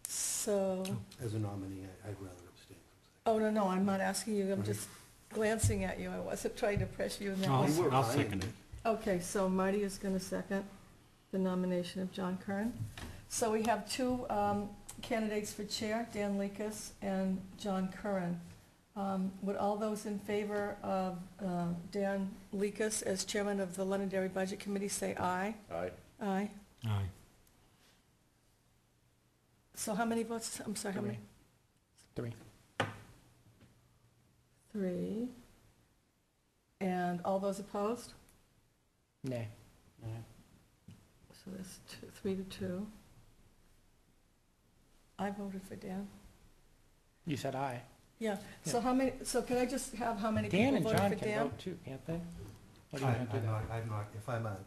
So, As a nominee, I'd rather abstain. oh, no, I'm not asking you. I'm just glancing at you. I wasn't trying to press you in that way. I'll second it. Okay, so Marty is going to second the nomination of John Kern. So we have two candidates for chair, Dan Lekas and John Curran. Would all those in favor of Dan Lekas as chairman of the Londonderry Budget Committee say aye? Aye. Aye. Aye. So how many votes? I'm sorry, how many? 3. 3. And all those opposed? Nay. So that's 3 to 2. I voted for Dan. You said aye. Yeah, so how many, so can I just have how many Dan people and voted John for can Dan? vote too, can't they? Or do you want to do that? I'm not, if I'm a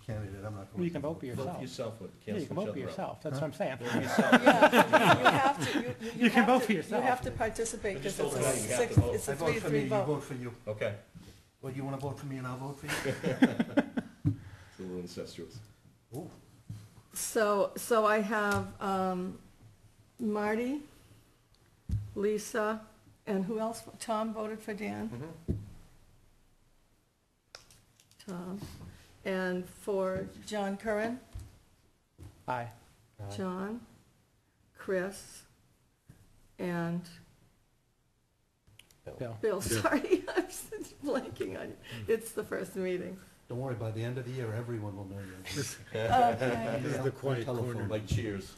candidate, I'm not going to. Well, you can vote for yourself. Vote yourself, but Yeah, you can vote for yourself, that's what I'm saying. Vote for yourself. Yeah, you have to, You can have vote to- for yourself. You have to participate I just because told it's you a you have to 6, vote. it's a I 3 vote to for 3 me, you vote. vote for you. Okay, Well, you want to vote for me and I'll vote for you? it's a little incestuous. Ooh. So I have Marty, Lisa, and who else? Tom voted for Dan? Tom. And for John Curran? Aye. John, Chris, and Bill. Bill, sorry, I'm just blanking on you. It's the first meeting. Don't worry, by the end of the year, everyone will know you. Okay. This is the quiet Telephone. corner. Like cheers.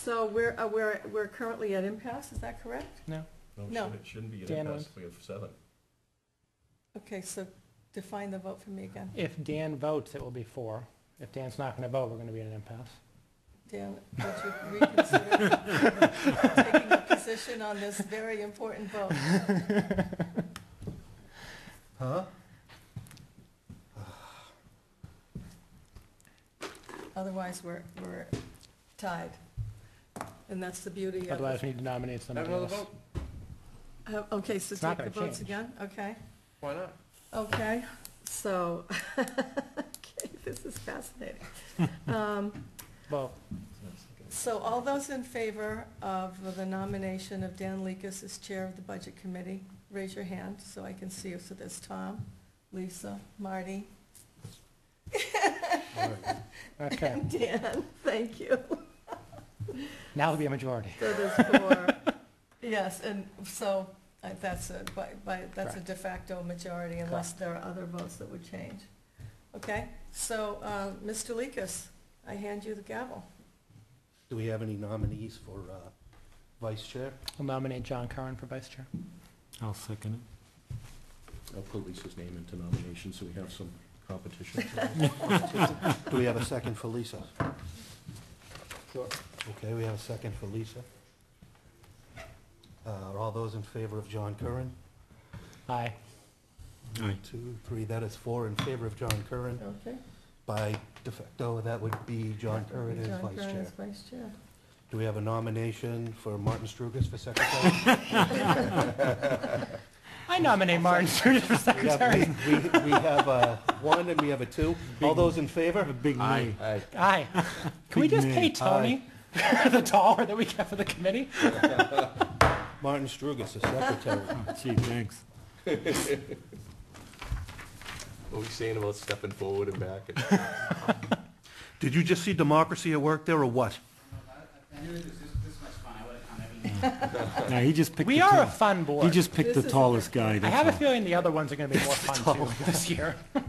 So we're currently at impasse, is that correct? No? No. It shouldn't be an Dan impasse. wins. We have 7. Okay, so define the vote for me again. If Dan votes, it will be 4. If Dan's not going to vote, we're going to be in an impasse. Dan, would you reconsider taking a position on this very important vote? Huh? Otherwise, we're tied. And that's the beauty of Otherwise, it. we need to nominate Have somebody another else. vote? Okay, so It's not take the gonna votes change. again, okay? Why not? Okay, so, okay, this is fascinating. Well, So all those in favor of the nomination of Dan Lekas as chair of the Budget Committee, raise your hand so I can see you. So there's Tom, Lisa, Marty, okay. and Dan. Thank you. Now it'll be a majority. So there's 4. Yes, and so that's that's a de facto majority unless there are other votes that would change. Okay, so Mr. Lekas, I hand you the gavel. Do we have any nominees for vice chair? I'll nominate John Curran for vice chair. I'll second it. I'll put Lisa's name into nomination so we have some competition. Do we have a second for Lisa? Sure. Okay, we have a second for Lisa. Are all those in favor of John Curran? Aye. Aye. 2, 3, that is 4 in favor of John Curran Okay, by De facto, that would be John Curran as John vice Curran chair. as vice chair. Do we have a nomination for Martin Strugus for secretary? I nominate Martin Sturgis for secretary. We have a 1 and we have a 2. All those in favor? Big nay. Aye. Can we just pay Big Tony the dollar that we get for the committee? Martin Strugus as secretary. Gee, thanks. What were we saying about stepping forward and back? Did you just see democracy at work there, or what? I knew this much fun, I would have come every Now, he just picked We the are a tall- fun board. He just picked the This is- tallest guy, I that's have a all. feeling the other ones are going to be more fun too this year. You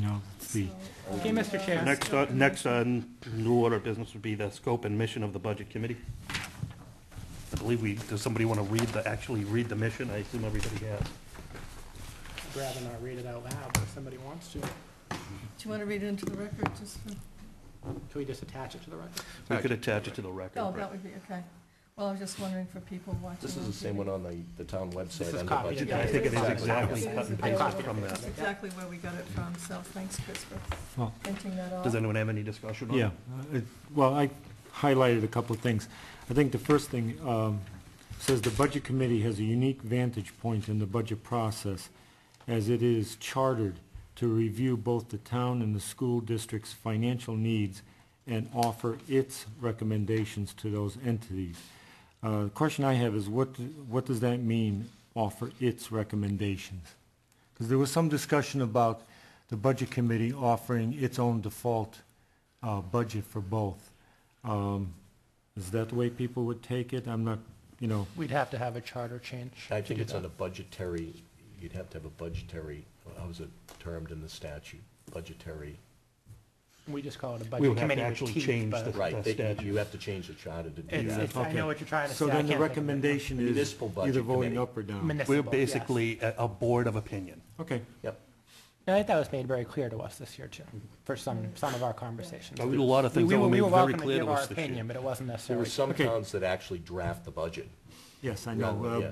know, let's see. Okay, Mr. Chair. Next on new order of business would be the scope and mission of the budget committee. I believe does somebody want to actually read the mission? I assume everybody has. I'd rather not read it out loud, but if somebody wants to. Do you want to read it into the record, just for, Can we just attach it to the record? We could attach it to the record. oh, that would be, okay. Well, I was just wondering for people watching. This is on the same TV. one on the town website This is under copied budget. again. I think it is exactly It is cut and available. pasted from That's that. exactly where we got it from, so thanks, Chris, for Well, printing that off. Does anyone have any discussion on it? yeah, well, I highlighted a couple of things. I think the first thing says the Budget Committee has a unique vantage point in the budget process as it is chartered to review both the town and the school district's financial needs and offer its recommendations to those entities. The question I have is what does that mean, offer its recommendations? Because there was some discussion about the Budget Committee offering its own default budget for both. Is that the way people would take it? I'm not, you know, We'd have to have a charter change. I to think do it's on that. a budgetary, you'd have to have a budgetary, how's it termed in the statute? Budgetary, We just call it a We budget would have to committee with actually teeth, change but the right, statute. you have to change the charter to do it's, that. I know what you're trying to say. so I then the can't think of it. recommendation is Municipal budget either voting committee. up or down. Municipal, We're yes. basically a board of opinion. Okay. Yep. And I think that was made very clear to us this year too, for some of our conversations. A lot of things We that were were made very welcome to clear give to our us this year. opinion, but it wasn't There necessarily. were some Okay. towns that actually draft the budget. Yes, I Rather, know. yeah.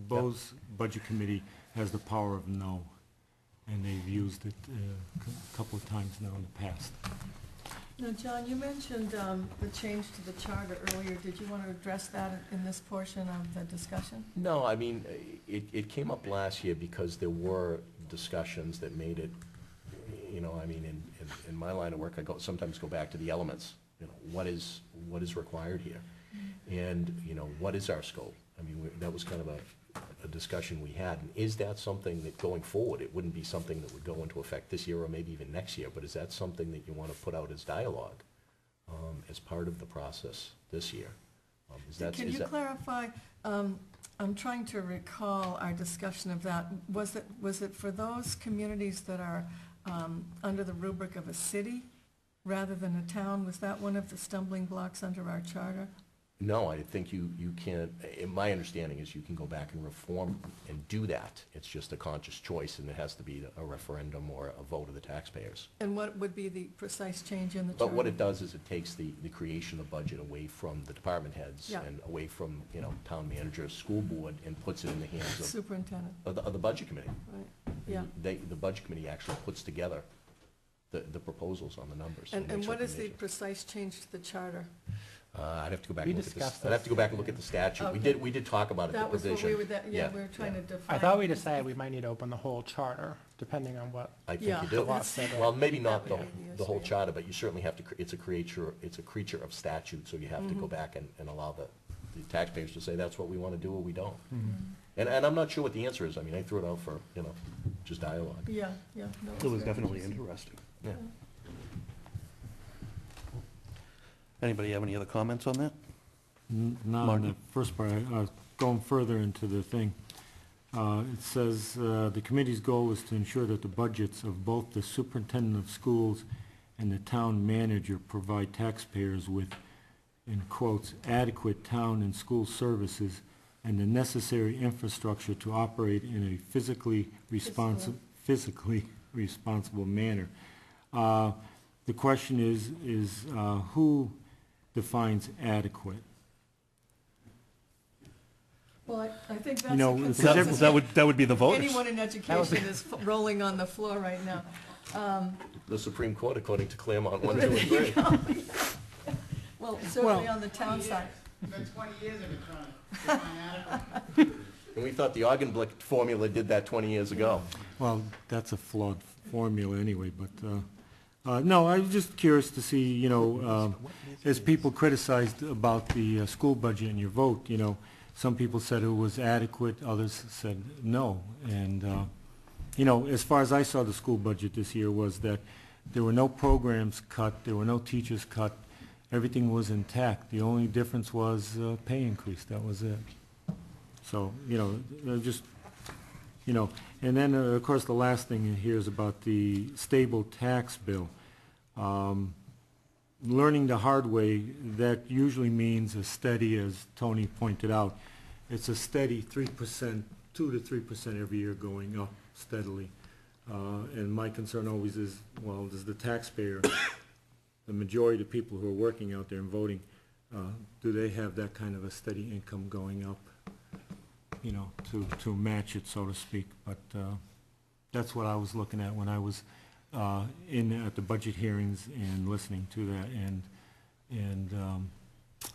Bo's Budget Committee has the power of no, and they've used it a couple of times now in the past. Now, John, you mentioned the change to the charter earlier. Did you want to address that in this portion of the discussion? No, I mean, it came up last year because there were discussions that made it, you know, I mean, in my line of work, sometimes go back to the elements. You know, what is required here? And, you know, what is our scope? I mean, that was kind of a discussion we had. And is that something that going forward, it wouldn't be something that would go into effect this year or maybe even next year, but is that something that you want to put out as dialogue as part of the process this year? Can you clarify, I'm trying to recall our discussion of that. Was it for those communities that are under the rubric of a city rather than a town? Was that one of the stumbling blocks under our charter? No, I think you can't, my understanding is you can go back and reform and do that. It's just a conscious choice, and it has to be a referendum or a vote of the taxpayers. And what would be the precise change in the charter? But what it does is it takes the creation of budget away from the department heads Yeah. and away from, you know, town manager, school board, and puts it in the hands Superintendent, of the budget committee. right, yeah. The budget committee actually puts together the proposals on the numbers. And makes what is the recommendations. precise change to the charter? I'd have to go back We and look at this. discussed I'd have to go this. back and look at the statute. Okay. We did talk about it, the That was provision. what we were trying to define. I thought we decided we might need to open the whole charter, depending on what. I think Yeah, you do. that's- Well, maybe that not would be the the whole issue. charter, but you certainly have to, it's a creature of statute, so you have to go back and allow the taxpayers to say, that's what we want to do or we don't. And I'm not sure what the answer is. I mean, I threw it out for, you know, just dialogue. Yeah, yeah. no, It was very definitely interesting. interesting. Yeah. Anybody have any other comments on that? Not on Martin? the first part, going further into the thing. It says, the committee's goal is to ensure that the budgets of both the superintendent of schools and the town manager provide taxpayers with, in quotes, adequate town and school services and the necessary infrastructure to operate in a physically responsible manner. The question is who defines adequate? Well, I think that's You know, a because consensus. That would be the voters. Anyone in education is rolling on the floor right now. The Supreme Court, according to Claremont, 1, 2, and 3. Well, certainly on the town side. Been 20 years I've been trying to find adequate. And we thought the Augenblick formula did that 20 years ago. Well, that's a flawed formula anyway, but, no, I was just curious to see, you know, as people criticized about the school budget and your vote, you know, some people said it was adequate, others said no. And, you know, as far as I saw the school budget this year was that there were no programs cut, there were no teachers cut, everything was intact. The only difference was pay increase, that was it. So, you know, just, you know, and then, of course, the last thing here is about the stable tax bill. Learning the hard way, that usually means a steady, as Tony pointed out, it's a steady 3%, 2 to 3% every year going up steadily. And my concern always is, well, does the taxpayer, the majority of people who are working out there and voting, do they have that kind of a steady income going up, you know, to match it, so to speak? But that's what I was looking at when I was at the budget hearings and listening to that, and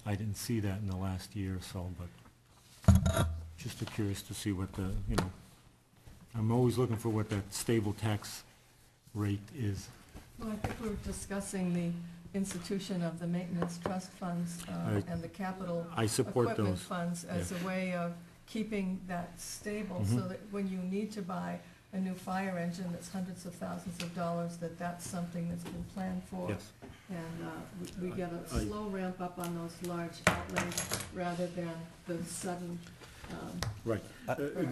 I didn't see that in the last year or so, but just curious to see what the, you know, I'm always looking for what that stable tax rate is. Well, I think we're discussing the institution of the maintenance trust funds and the capital I support equipment those. funds as a way of keeping that stable, so that when you need to buy a new fire engine that's hundreds of thousands of dollars, that's something that's been planned for. Yes. And we get a slow ramp up on those large outlays rather than the sudden, Right.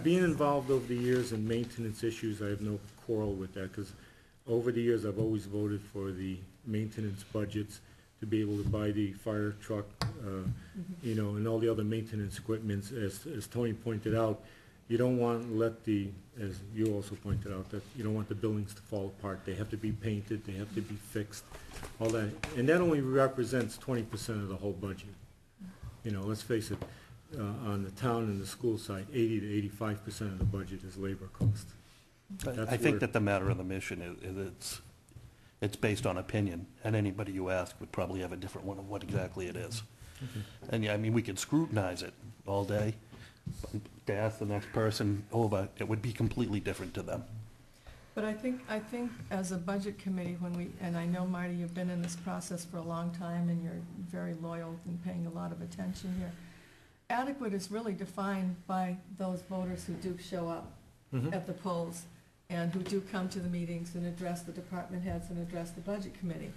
Being involved over the years in maintenance issues, I have no quarrel with that, because over the years, I've always voted for the maintenance budgets to be able to buy the fire truck, you know, and all the other maintenance equipments. As Tony pointed out, you don't want to let the, as you also pointed out, that you don't want the buildings to fall apart. They have to be painted, they have to be fixed, all that. And that only represents 20% of the whole budget. You know, let's face it, on the town and the school side, 80 to 85% of the budget is labor cost. I think that the matter of the mission is it's based on opinion, and anybody you ask would probably have a different one of what exactly it is. And yeah, I mean, we could scrutinize it all day, but to ask the next person over, it would be completely different to them. but I think as a budget committee, and I know, Marty, you've been in this process for a long time, and you're very loyal and paying a lot of attention here. Adequate is really defined by those voters who do show up at the polls and who do come to the meetings and address the department heads and address the budget committee.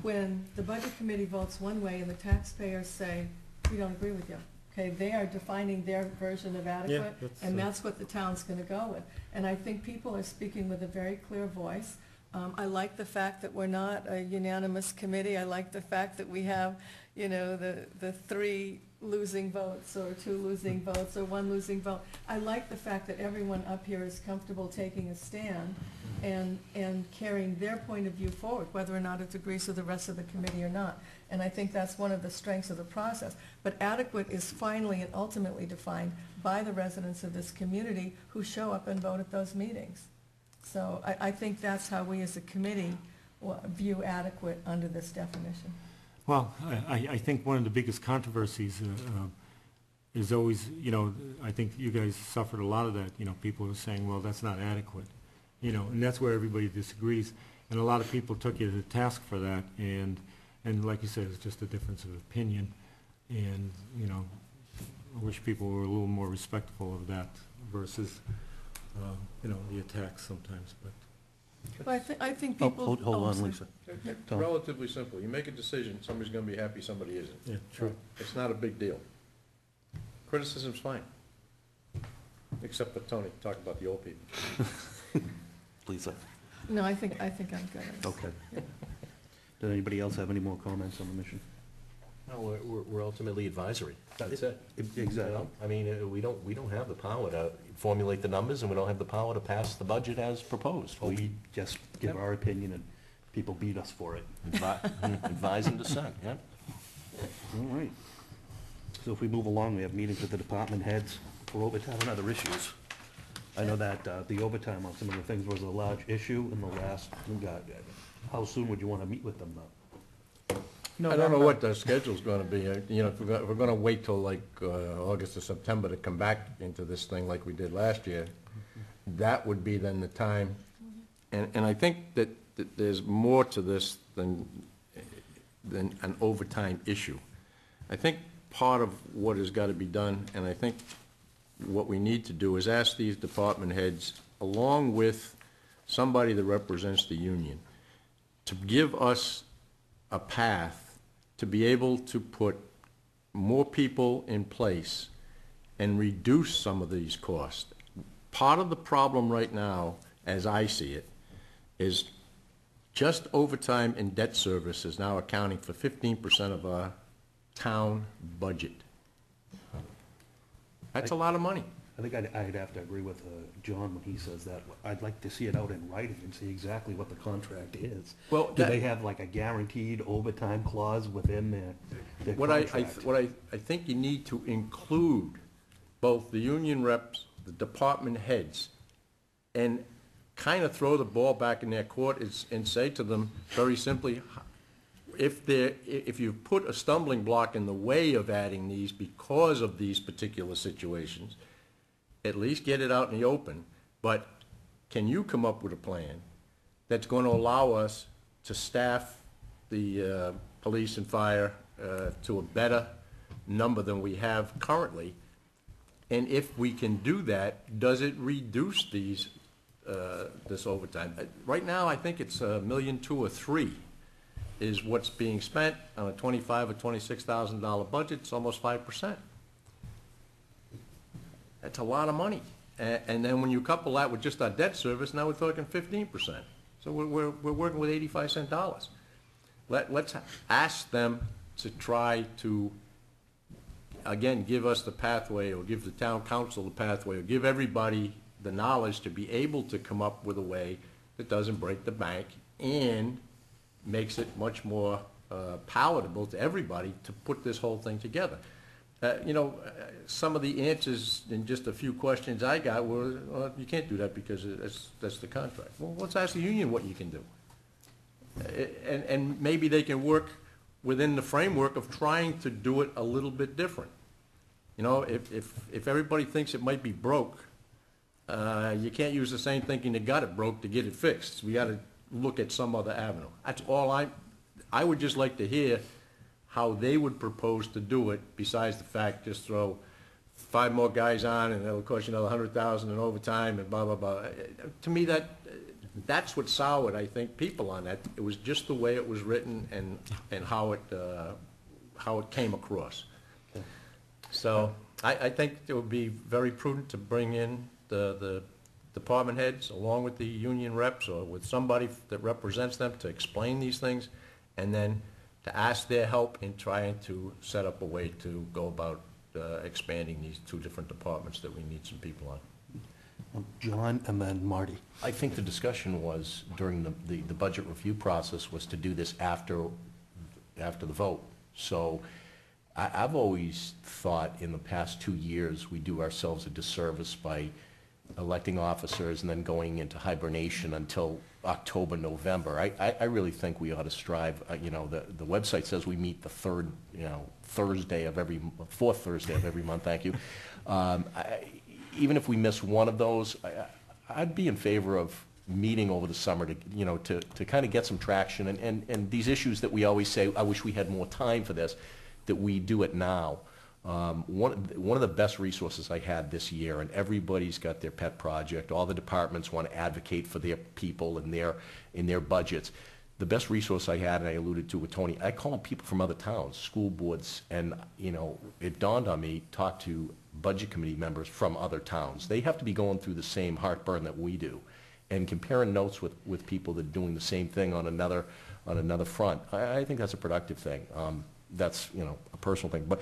When the budget committee votes one way and the taxpayers say, we don't agree with you, okay, they are defining their version of adequate, and that's what the town's gonna go with. And I think people are speaking with a very clear voice. I like the fact that we're not a unanimous committee. I like the fact that we have, you know, the 3 losing votes, or 2 losing votes, or 1 losing vote. I like the fact that everyone up here is comfortable taking a stand and carrying their point of view forward, whether or not it agrees with the rest of the committee or not. And I think that's one of the strengths of the process. But adequate is finally and ultimately defined by the residents of this community who show up and vote at those meetings. So I think that's how we as a committee view adequate under this definition. Well, I think one of the biggest controversies is always, you know, I think you guys suffered a lot of that, you know, people are saying, well, that's not adequate, you know, and that's where everybody disagrees. And a lot of people took you to task for that, and like you said, it's just a difference of opinion. And, you know, I wish people were a little more respectful of that versus, you know, the attacks sometimes, but. But I think people. Hold on, sorry. Lisa. It's relatively simple. You make a decision, somebody's gonna be happy, somebody isn't. Yeah, true. It's not a big deal. Criticism's fine. Except for Tony, talk about the old people. Lisa. No, I think I'm good. Okay. Did anybody else have any more comments on the mission? No, we're ultimately advisory. That's it. Exactly. I mean, we don't have the power to formulate the numbers, and we don't have the power to pass the budget as proposed. We just give our opinion and people beat us for it. Advise and dissent, yeah. All right. So if we move along, we have meetings with the department heads for overtime and other issues. I know that the overtime on some of the things was a large issue in the last, how soon would you want to meet with them, though? I don't know what the schedule's gonna be. You know, if we're gonna wait till like August or September to come back into this thing like we did last year, that would be then the time. And I think that there's more to this than an overtime issue. I think part of what has got to be done, and I think what we need to do is ask these department heads, along with somebody that represents the union, to give us a path to be able to put more people in place and reduce some of these costs. Part of the problem right now, as I see it, is just overtime and debt service is now accounting for 15% of our town budget. That's a lot of money. I think I'd have to agree with John when he says that. I'd like to see it out in writing and see exactly what the contract is. Well, Do they have like a guaranteed overtime clause within their What contract? I think you need to include both the union reps, the department heads, and kind of throw the ball back in their court and say to them very simply, if you've put a stumbling block in the way of adding these because of these particular situations, at least get it out in the open. But can you come up with a plan that's going to allow us to staff the police and fire to a better number than we have currently? And if we can do that, does it reduce these this overtime? Right now, I think it's $1.2 million or $3 million is what's being spent on a $25,000 or $26,000 budget. It's almost 5%. That's a lot of money. And then when you couple that with just our debt service, now we're talking 15%. So we're working with 85-cent dollars. Let's ask them to try to, again, give us the pathway, or give the town council the pathway, or give everybody the knowledge to be able to come up with a way that doesn't break the bank and makes it much more palatable to everybody to put this whole thing together. Some of the answers in just a few questions I got were, well, you can't do that because that's the contract. Well, let's ask the union what you can do. And maybe they can work within the framework of trying to do it a little bit different. You know, if everybody thinks it might be broke, you can't use the same thinking that got it broke to get it fixed. We got to look at some other avenue. That's all I would just like to hear how they would propose to do it, besides the fact just throw 5 more guys on and it'll cost you another $100,000 in overtime and blah, blah, blah. To me, that's what soured, I think, people on that. It was just the way it was written and how it came across. So I think it would be very prudent to bring in the department heads along with the union reps or with somebody that represents them to explain these things, and then to ask their help in trying to set up a way to go about expanding these 2 different departments that we need some people on. John and then Marty. I think the discussion was during the budget review process was to do this after the vote. So I've always thought in the past 2 years we do ourselves a disservice by electing officers and then going into hibernation until October, November. I really think we ought to strive, the website says we meet the fourth Thursday of every month, thank you. Even if we miss one of those, I'd be in favor of meeting over the summer to kind of get some traction and these issues that we always say, I wish we had more time for this, that we do it now. One of the best resources I had this year, and everybody's got their pet project, all the departments want to advocate for their people and in their budgets. The best resource I had, and I alluded to with Tony, I called people from other towns, school boards, and it dawned on me, talk to budget committee members from other towns. They have to be going through the same heartburn that we do, and comparing notes with people that are doing the same thing on another front. I think that's a productive thing. That's a personal thing, but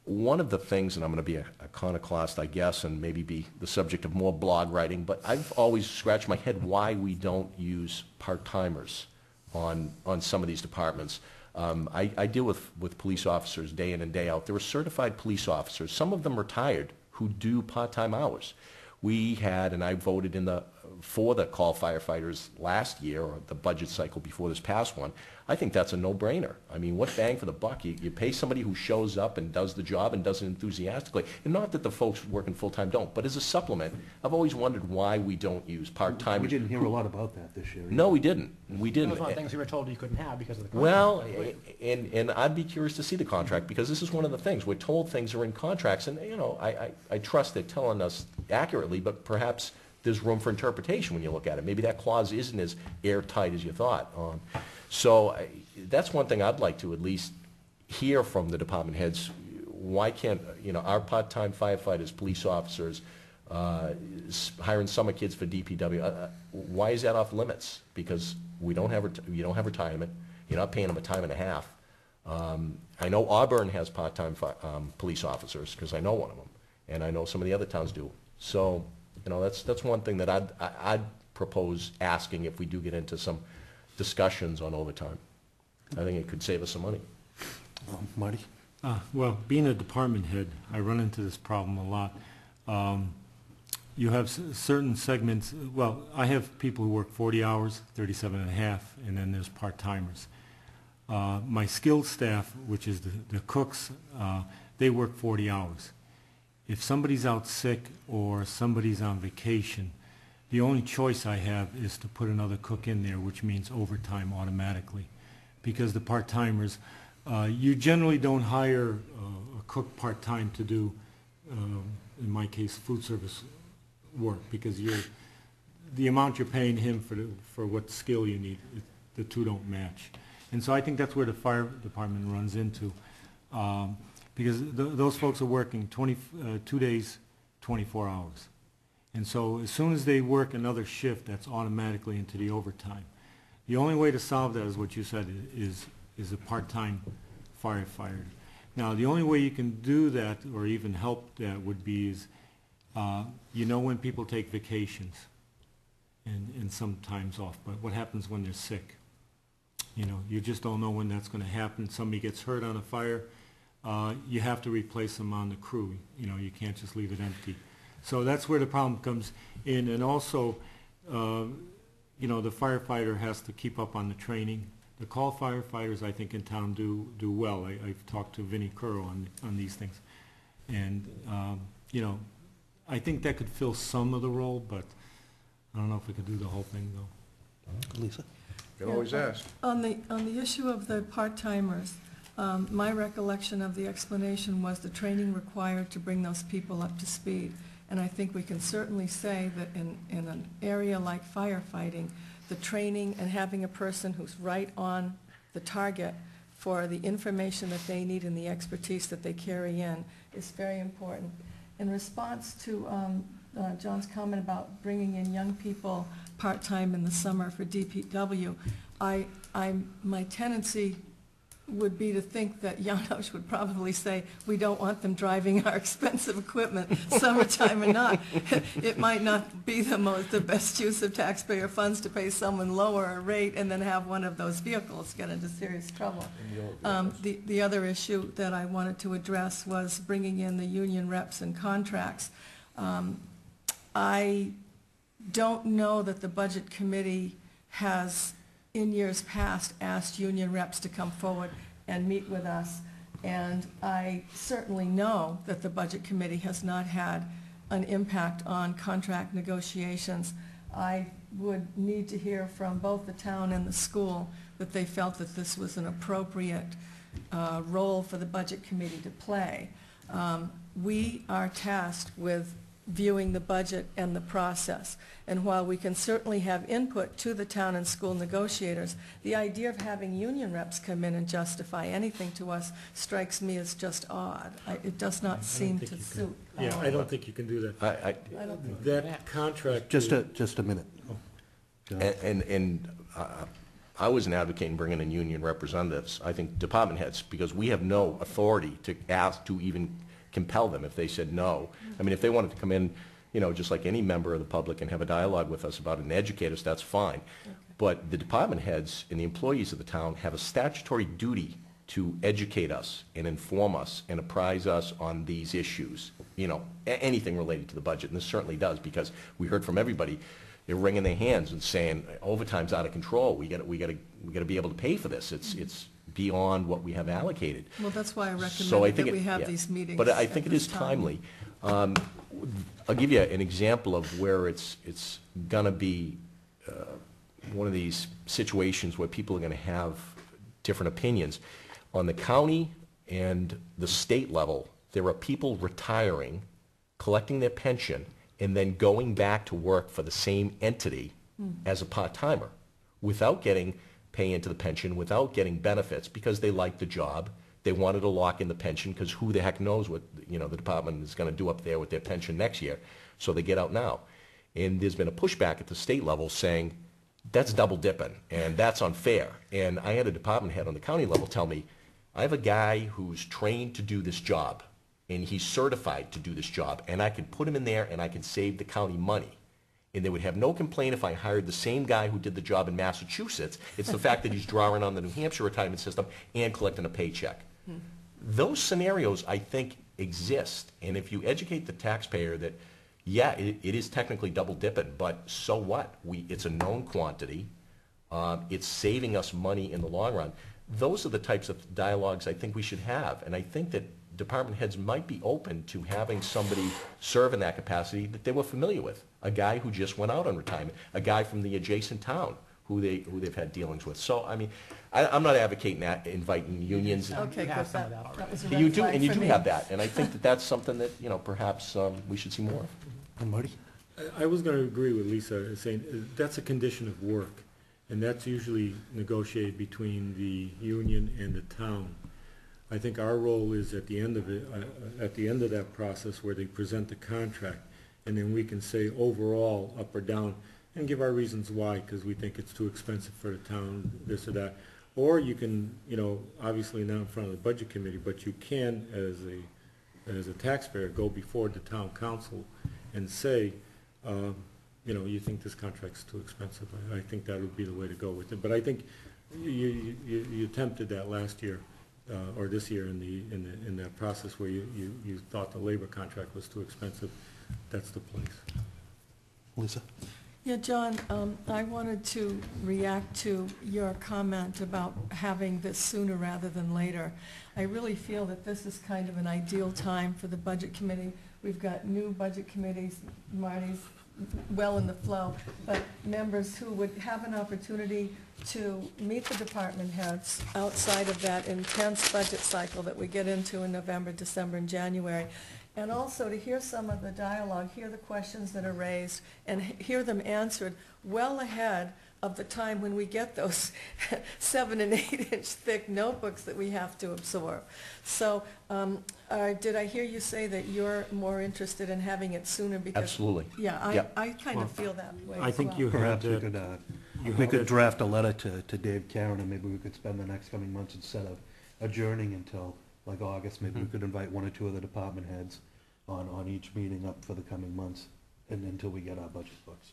one of the things, and I'm going to be a iconoclast, I guess, and maybe be the subject of more blog writing, but I've always scratched my head why we don't use part-timers on some of these departments. I deal with police officers day in and day out. There are certified police officers, some of them retired, who do part-time hours. We had, and I voted for the call firefighters last year, or the budget cycle before this past one. I think that's a no-brainer. I mean, what bang for the buck? You pay somebody who shows up and does the job and does it enthusiastically. And not that the folks working full-time don't, but as a supplement, I've always wondered why we don't use part-time. We didn't hear a lot about that this year. No, we didn't. We That didn't. was one of the things we were told you couldn't have because of the contract. Well, and I'd be curious to see the contract, because this is one of the things. We're told things are in contracts, and, you know, I trust they're telling us accurately, but perhaps there's room for interpretation when you look at it. Maybe that clause isn't as airtight as you thought. So that's one thing I'd like to at least hear from the department heads. Why can't, you know, our part-time firefighters, police officers, hiring summer kids for DPW, why is that off limits? Because you don't have retirement. You're not paying them a time and a half. I know Auburn has part-time police officers, because I know one of them, and I know some of the other towns do. So, you know, that's one thing that I'd propose asking if we do get into some discussions on overtime. I think it could save us some money. Marty? Well, being a department head, I run into this problem a lot. You have certain segments, well, I have people who work 40 hours, 37 and a half, and then there's part-timers. My skilled staff, which is the cooks, they work 40 hours. If somebody's out sick or somebody's on vacation, the only choice I have is to put another cook in there, which means overtime automatically. Because the part-timers, you generally don't hire a cook part-time to do, in my case, food service work, because the amount you're paying him for what skill you need, the two don't match. And so I think that's where the fire department runs into. Because those folks are working 2 days, 24 hours. And so as soon as they work another shift, that's automatically into the overtime. The only way to solve that is what you said, is a part-time firefighter. Now, the only way you can do that, or even help that, would be is, you know when people take vacations and sometimes off, but what happens when they're sick? You know, you just don't know when that's going to happen. Somebody gets hurt on a fire, you have to replace them on the crew. You know, you can't just leave it empty. So that's where the problem comes in. And also, you know, the firefighter has to keep up on the training. The call firefighters, I think, in town do well. I've talked to Vinnie Curro on these things. And, you know, I think that could fill some of the role, but I don't know if we could do the whole thing, though. Lisa? You can always ask. On the issue of the part-timers, my recollection of the explanation was the training required to bring those people up to speed. And I think we can certainly say that in an area like firefighting, the training and having a person who's right on the target for the information that they need and the expertise that they carry in is very important. In response to John's comment about bringing in young people part-time in the summer for DPW, my tendency would be to think that Janos would probably say, we don't want them driving our expensive equipment, summertime or not. It might not be the best use of taxpayer funds to pay someone lower a rate and then have one of those vehicles get into serious trouble. The other issue that I wanted to address was bringing in the union reps and contracts. I don't know that the Budget Committee has in years past asked union reps to come forward and meet with us, and I certainly know that the Budget Committee has not had an impact on contract negotiations. I would need to hear from both the town and the school that they felt that this was an appropriate role for the Budget Committee to play. We are tasked with viewing the budget and the process. And while we can certainly have input to the town and school negotiators, the idea of having union reps come in and justify anything to us strikes me as just odd. It does not seem to suit. Yeah, I don't think you can do that. I don't think That contract. Just a minute. And I was an advocate in bringing in union representatives. I think department heads, because we have no authority to ask to even compel them if they said no. I mean, if they wanted to come in, you know, just like any member of the public and have a dialogue with us about it and educate us, that's fine. But the department heads and the employees of the town have a statutory duty to educate us and inform us and apprise us on these issues, you know, anything related to the budget, and this certainly does, because we heard from everybody, they're wringing their hands and saying, overtime's out of control, we gotta be able to pay for this, it's beyond what we have allocated. Well, that's why I So I recommended think that we have yeah. these meetings But I at think it this is time. timely. I'll give you an example of where it's gonna be one of these situations where people are gonna have different opinions. On the county and the state level, there are people retiring, collecting their pension, and then going back to work for the same entity as a part-timer without getting pay into the pension, without getting benefits, because they liked the job. They wanted to lock in the pension because who the heck knows what, you know, the department is going to do up there with their pension next year. So they get out now. And there's been a pushback at the state level saying, that's double dipping and that's unfair. And I had a department head on the county level tell me, I have a guy who's trained to do this job and he's certified to do this job, and I could put him in there and I could save the county money. And they would have no complaint if I hired the same guy who did the job in Massachusetts. It's the fact that he's drawing on the New Hampshire retirement system and collecting a paycheck. Those scenarios, I think, exist. And if you educate the taxpayer that, yeah, it is technically double dipping, but so what? It's a known quantity. It's saving us money in the long run. Those are the types of dialogues I think we should have. And I think that department heads might be open to having somebody serve in that capacity that they were familiar with. A guy who just went out on retirement, a guy from the adjacent town who they've had dealings with. So, I mean, I'm not advocating that, inviting unions. Okay, We good, have some of that that already. was a You red do, flag and you for do me. have that. And I think that that's something that, you know, perhaps we should see more of. And Marty? I was going to agree with Lisa, saying that's a condition of work, and that's usually negotiated between the union and the town. I think our role is at the end of it, at the end of that process where they present the contract, and then we can say overall, up or down, and give our reasons why, because we think it's too expensive for the town, this or that. Or you can, you know, obviously not in front of the budget committee, but you can, as a taxpayer, go before the town council and say, you know, you think this contract's too expensive. I think that would be the way to go with it. But I think you attempted that last year, or this year in that process where you thought the labor contract was too expensive. That's the place. Lisa? Yeah, John, I wanted to react to your comment about having this sooner rather than later. I really feel that this is kind of an ideal time for the budget committee. We've got new budget committees, Marty's well in the flow, but members who would have an opportunity to meet the department heads outside of that intense budget cycle that we get into in November, December, and January. And also to hear some of the dialogue, hear the questions that are raised, and hear them answered well ahead of the time when we get those 7 and 8 inch thick notebooks that we have to absorb. So did I hear you say that you're more interested in having it sooner because? Absolutely. Yeah, Yep. I kind of feel that way I as think well. you had Perhaps we that. could, you we had could that- draft a letter to Dave Karen, and maybe we could spend the next coming months instead of adjourning until like August, maybe we could invite 1 or 2 of the department heads on each meeting up for the coming months, and until we get our budget books.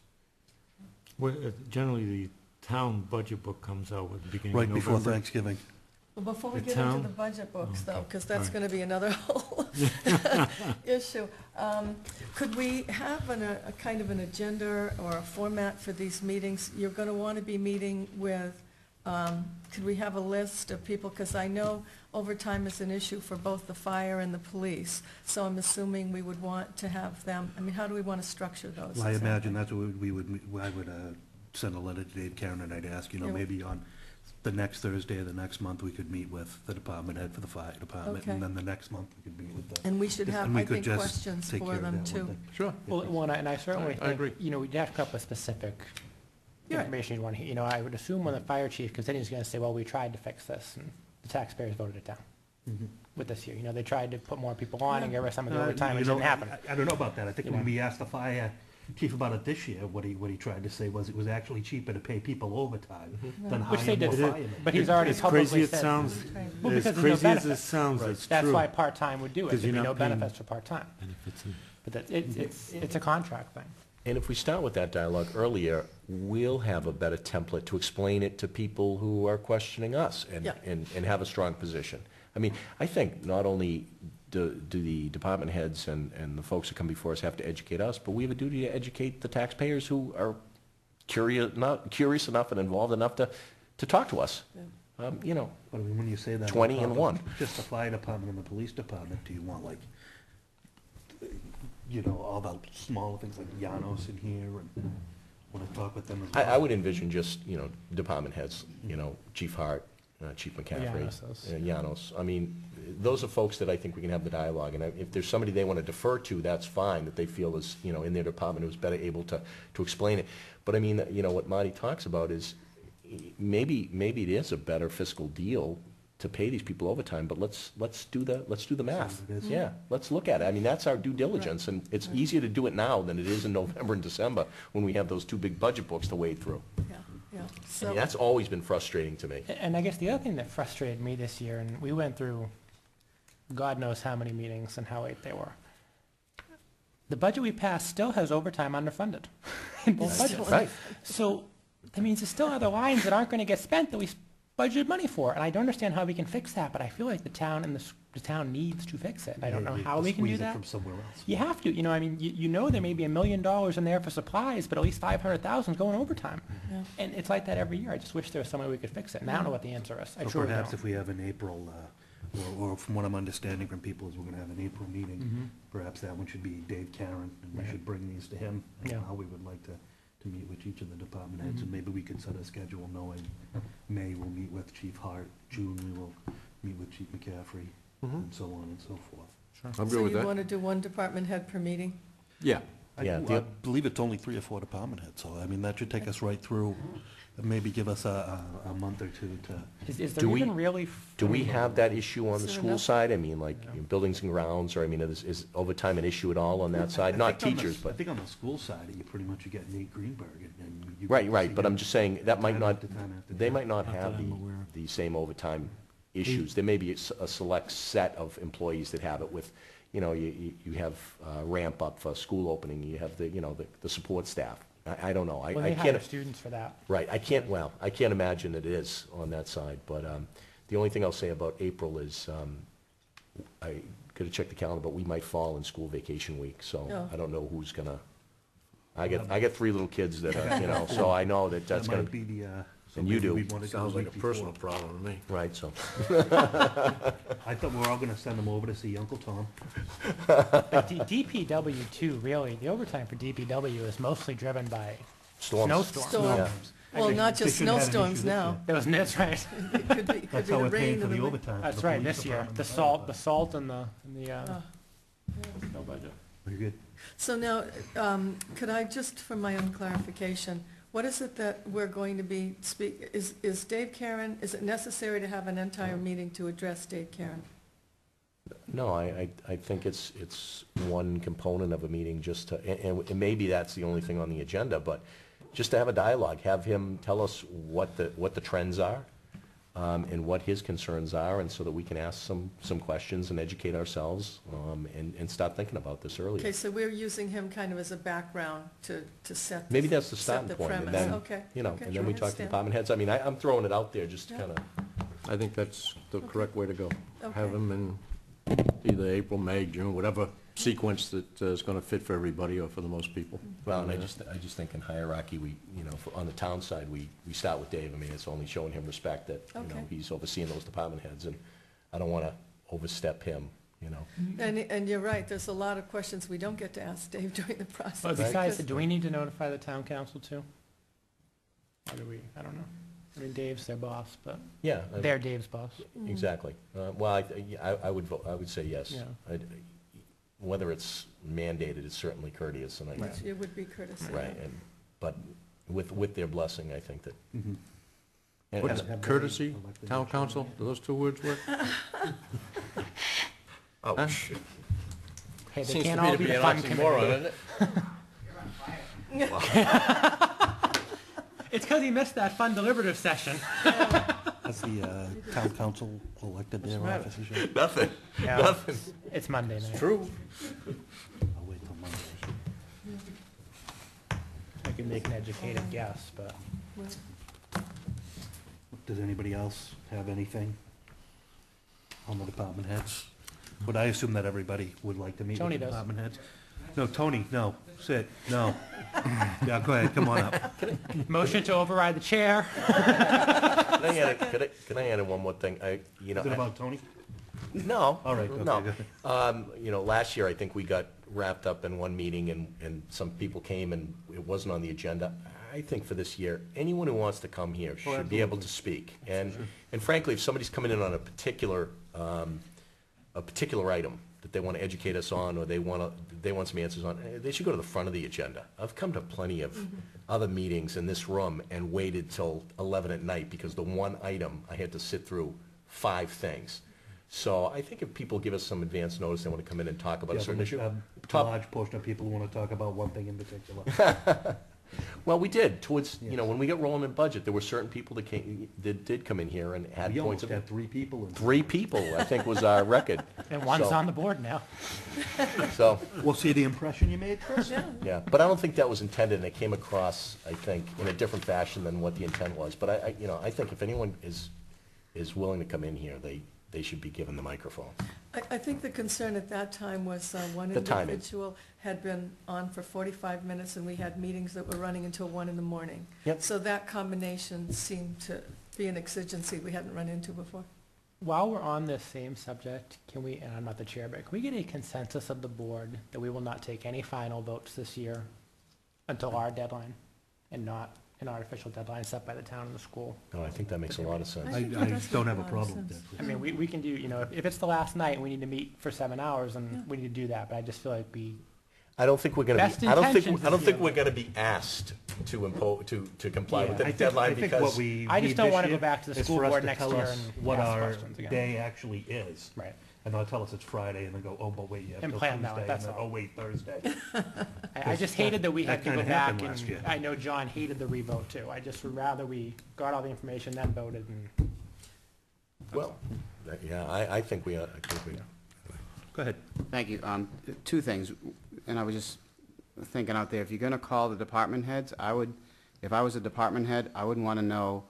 Well, generally, the town budget book comes out at the beginning of Right November. before Thanksgiving. Well, before we The get into town? the budget books, though, Okay. because that's All right. going to be another whole issue, could we have a kind of an agenda or a format for these meetings? You're going to want to be meeting with, could we have a list of people? Because I know overtime is an issue for both the fire and the police, so I'm assuming we would want to have them, I mean, how do we want to structure those? Well, I exactly? imagine that's what I would send a letter to Dave Karen, and I'd ask, you know, Yeah. maybe on the next Thursday of the next month, we could meet with the department head for the fire department, Okay. and then the next month, we could meet with the. And we should have, and we I could think, just questions take for care of them, that, too. wouldn't we? Sure. Well, and I certainly I agree. think, you know, we'd have to come up with specific You're right. information you'd want to, you know, I would assume when the fire chief, because then he's going to say, well, we tried to fix this, and the taxpayers voted it down Mhm. with this year. You know, they tried to put more people on and get rid of some of the Uh, overtime, you it know, didn't happen. I don't know about that. I think You when know. we asked the fire chief about it this year, what he tried to say was it was actually cheaper to pay people overtime than Which they hire more did, firemen. but he's already As crazy publicly as it said. sounds, Well, as because there's no crazy as it benefit. sounds, it's true. That's why part-time would do it, 'Cause there'd be you're no not paying benefits for part-time. benefits and- But that, it's a contract thing. And if we start with that dialogue earlier, we'll have a better template to explain it to people who are questioning us and, Yeah. and have a strong position. I mean, I think not only do the department heads and the folks that come before us have to educate us, but we have a duty to educate the taxpayers who are curious enough and involved enough to talk to us. You know, But I mean, when you say that. 20 and 1. Just the fire department and the police department, do you want like, you know, all the smaller things like Janos in here and want to talk with them as well? I would envision just, you know, department heads, you know, Chief Hart, Chief McCaffrey, Janos. Janos. I mean, those are folks that I think we can have the dialogue, and if there's somebody they want to defer to, that's fine, that they feel is, you know, in their department who's better able to explain it. But I mean, you know, what Marty talks about is, maybe it is a better fiscal deal to pay these people overtime, but let's do the math. it is. Yeah, let's look at it. I mean, that's our due diligence, and it's easier to do it now than it is in November and December when we have those two big budget books to wade through. Yeah, yeah. I mean, So, that's always been frustrating to me. And I guess the other thing that frustrated me this year, and we went through God knows how many meetings and how late they were. The budget we passed still has overtime underfunded in both budgets. Right. So that means there's still other lines that aren't going to get spent that we budgeted money for. And I don't understand how we can fix that, but I feel like the town and the town needs to fix it. I don't know how we can do Squeeze it that. from somewhere else. You have to, you know, I mean, you know there may be $1 million in there for supplies, but at least 500,000 is going overtime. yeah. And it's like that every year. I just wish there was some way we could fix it. And I don't know what the answer is. I Or truly perhaps don't. if we have an April, or from what I'm understanding from people is we're gonna have an April meeting, Mhm. perhaps that one should be Dave Karen, and we Right. should bring these to him, and Yeah. how we would like to meet with each of the department heads, Mhm. and maybe we could set a schedule knowing May we'll meet with Chief Hart, June we will meet with Chief McCaffrey, and so on and so forth. I'm So good with you that. want to do one department head per meeting? Yeah. Yeah, I believe it's only 3 or 4 department heads, so I mean, that should take us right through, maybe give us a month or two to. Is there Do we- even really? Do we have that issue on the Is there school enough? side? I mean, like, buildings and grounds, or, I mean, is overtime an issue at all on that side? Not think on the- teachers, I but, think on the school side, you pretty much, you get Nate Greenberg, and you. right, but I'm just saying, that might Time not, after time after they time. might not Not have that I'm aware of. the same overtime issues. There may be a select set of employees that have it with, you know, you have ramp up for school opening, you have the support staff. I don't know. Well, I they hire can't, students for that. right, I can't imagine it is on that side, but the only thing I'll say about April is, I gotta check the calendar, but we might fall in school vacation week, so Oh. I don't know who's gonna, I get 3 little kids that are, you know, so I know that that's That gonna, might be the, And you maybe do. we'd wanna go Sounds the like a week before. personal problem to me. right, so. I thought we were all gonna send them over to see Uncle Tom. But DPW too, really, the overtime for DPW is mostly driven by Storms. snowstorms. Storm. Yeah. Well, not They just shouldn't have an snowstorms issue this now. year. That's right. It could be That's the how we're rain paying for and the the wind. overtime. for That's the right, police this year. department The and fire salt department. and the Oh. snow budget. Very good. So now, could I, just for my own clarification, what is it that we're going to be is Dave Karen, is it necessary to have an entire meeting to address Dave Karen? No, I think it's one component of a meeting, just to, and maybe that's the only thing on the agenda, but just to have a dialogue, have him tell us what the trends are, and what his concerns are, and so that we can ask some questions and educate ourselves, and start thinking about this earlier. Okay, so we're using him kind of as a background to set. Maybe that's the set starting point, and premise. then, Okay, you know, okay, and then we I talk to understand. department heads. I mean, I'm throwing it out there just to Yeah. kind of, I think that's the correct way to go. Have Okay. them in either April, May, June, whatever sequence that is gonna fit for everybody or for the most people. well, and I just think in hierarchy, we, you know, on the town side, we start with Dave. I mean, it's only showing him respect that, you know, Okay. he's overseeing those department heads, and I don't want to overstep him, you know. And you're right, there's a lot of questions we don't get to ask Dave during the process. But besides, because- do we need to notify the town council too? Or do we, I don't know. I mean, Dave's their boss, but Yeah, they're Dave's boss. exactly. Well, I would vote, I would say yes. Yeah. Whether it's mandated, it's certainly courteous, and I, It would be courtesy. right, but with their blessing, I think that. Mhm. and- What's and- courtesy, town council, do those 2 words work? Oh, Huh? Hey, they Seems can't to me all to be be the an fun oxymoron, committee. isn't it? It's because he missed that fun deliberative session. Has the town council elected their matter? officers yet? Nothing, Yeah, nothing. it's Monday night. True. I'll wait till Monday. can make an educated guess, but. Does anybody else have anything on the department heads? Would I assume that everybody would like to meet Tony with the does. department heads? No, Tony, no, sit, no. Yeah, go ahead, come on up. Motion to override the chair. Can I add in one more thing? Is it about Tony? No. All right, okay, No. go ahead. Last year, I think we got wrapped up in one meeting and some people came and it wasn't on the agenda. I think for this year, anyone who wants to come here should be able to speak. And frankly, if somebody's coming in on a particular item that they want to educate us on, or they want some answers on, they should go to the front of the agenda. I've come to plenty of other meetings in this room and waited till 11 at night because the one item, I had to sit through 5 things. So I think if people give us some advance notice, they want to come in and talk about a certain issue. A large portion of people who want to talk about one thing in particular. Well, we did, towards, when we got rolling in budget, there were certain people that did come in here and had We points almost of. had 3 people. 3 people, I think, was our record. And one's So- on the board now. So, We'll see the impression you made, Chris? yeah, but I don't think that was intended, and it came across, I think, in a different fashion than what the intent was. But I think if anyone is willing to come in here, they should be given the microphone. I think the concern at that time was one The timing. individual had been on for 45 minutes, and we had meetings that were running until 1 in the morning. Yep. So that combination seemed to be an exigency we hadn't run into before. While we're on this same subject, can we, and I'm not the chair, but can we get a consensus of the board that we will not take any final votes this year until our deadline and not an artificial deadline set by the town and the school? No, I think that makes a lot of sense. I think I does don't make have a lot of problem with sense. that. I mean, we can do, if it's the last night and we need to meet for 7 hours, Yeah. then we need to do that, but I just feel like I don't think we're gonna Best be, I don't intentions think is we're gonna be asked to comply with Yeah. the deadline I think because. what we I just need don't this wanna go year back to the is school for us board to next tell year us and what ask our questions again. day actually is. right. And not tell us it's Friday and then go, oh, but wait, you have And till plan that, Tuesday, and that's then, all. oh, wait, Thursday. I just hated that we that had to go kinda back happened last year. and, I know John hated the revote too. I just would rather we got all the information, then voted and. Well, yeah, I think we are. Go ahead. Thank you. 2 things, and I was just thinking out there, if you're gonna call the department heads, if I was a department head, I would wanna know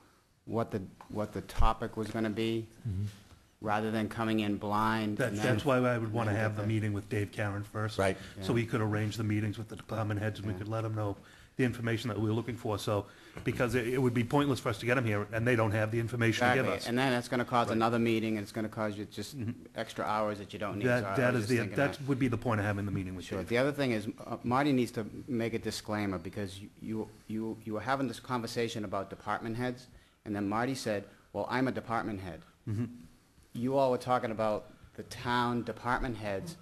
what the topic was gonna be, rather than coming in blind. and then- That's why I would want to and then have get the meeting with Dave Karen first. Right. So we could arrange the meetings with the department heads and we Yeah. could let them know the information that we were looking for. So, because it would be pointless for us to get them here and they don't have the information to give Exactly, us. and then it's gonna cause Right. another meeting, and it's gonna cause you just extra hours that you don't need. So I That was is just thinking that would be the point of having the meeting with Sure. Dave. The other thing is, Marty needs to make a disclaimer, because you were having this conversation about department heads, and then Marty said, well, I'm a department head. You all were talking about the town department heads,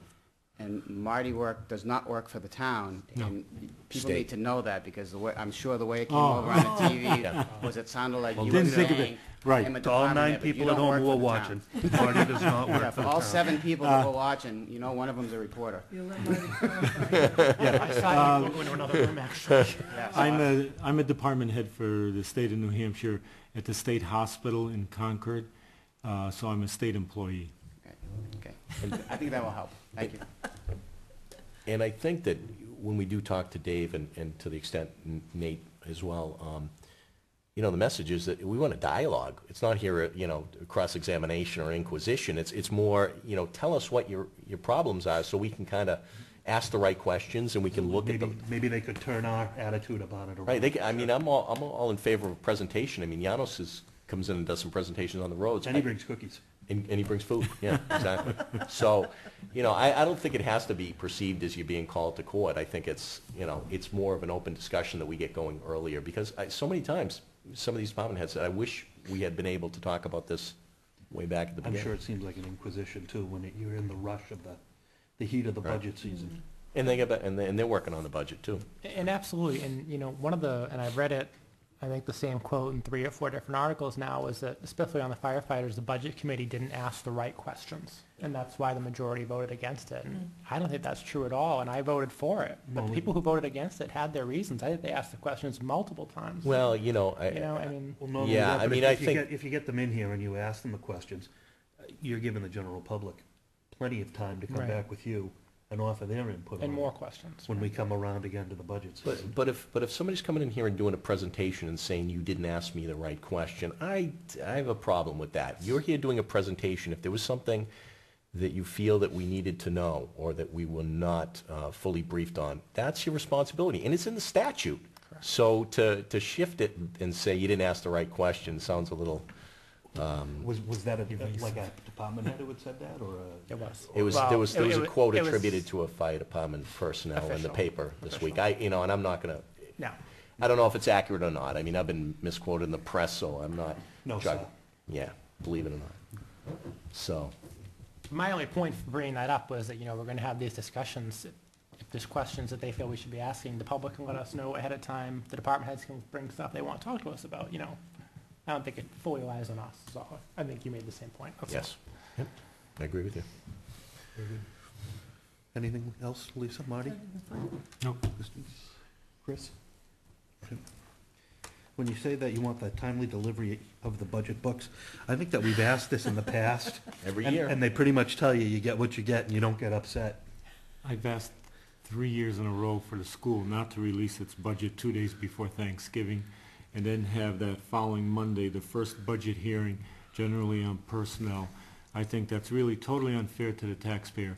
and Marty does not work for the town. And people State. need to know that, because I'm sure the way it came Oh. over on the TV was it sounded like you were Didn't think of it. saying, Right. I'm a To all department 9 head, but you people at don't home work who are for the town. watching, Marty does not Yeah, work for for the all town. 7 people that were watching, one of them's a reporter. You'll let Marty clarify. I saw you go into another room actually. Yeah, so I'm a department head for the state of New Hampshire at the state hospital in Concord, so I'm a state employee. Okay. I think that will help. Thank you. And I think that when we do talk to Dave and to the extent Nate as well, the message is that we want a dialogue. It's not here, cross-examination or inquisition. It's more, tell us what your problems are so we can kind of ask the right questions and we can look at them. Maybe they could turn our attitude about it around. Right, I'm all in favor of a presentation. I mean, Janos comes in and does some presentations on the roads. And he brings cookies. And he brings food, yeah, exactly. So, I don't think it has to be perceived as you being called to court. I think it's more of an open discussion that we get going earlier, because so many times, some of these department heads said, I wish we had been able to talk about this way back at the I'm beginning. sure it seems like an inquisition too, when you're in the rush of the heat of the Right. budget season. And they're working on the budget too. And absolutely, and and I've read it, I think the same quote in 3 or 4 different articles now, is that especially on the firefighters, the budget committee didn't ask the right questions. And that's why the majority voted against it. And I don't think that's true at all, and I voted for it. But the people who voted against it had their reasons. I think they asked the questions multiple times. Well, I mean, Well, normally Yeah, that, I but mean, if you get them in here and you ask them the questions, you're giving the general public plenty of time to come Right. back with you and offer their input on And it more questions. when we come around again to the budget season. But if somebody's coming in here and doing a presentation and saying you didn't ask me the right question, I have a problem with that. You're here doing a presentation. If there was something that you feel that we needed to know or that we were not fully briefed on, that's your responsibility, and it's in the statute. Correct. So to shift it and say you didn't ask the right question sounds a little. Was that like a department head who had said that, or a? It was. There was Well, a quote it was attributed to a fire department personnel in the official. paper this week. Official. And I'm not gonna. No. I don't know if it's accurate or not. I mean, I've been misquoted in the press, so I'm not. No, jug- sir. Yeah, believe it or not. So, My only point for bringing that up was that, we're going to have these discussions. If there's questions that they feel we should be asking, the public can let us know ahead of time. The department heads can bring stuff they want to talk to us about, I don't think it fully relies on us, so I think you made the same point. That's all. yes. Yep, I agree with you. Anything else, Lisa, Marty? No. Chris? When you say that you want the timely delivery of the budget books, I think that we've asked this in the past. Every and- year. And they pretty much tell you, you get what you get and you don't get upset. I've asked 3 years in a row for the school not to release its budget 2 days before Thanksgiving, and then have that following Monday, the first budget hearing, generally on personnel. I think that's really totally unfair to the taxpayer.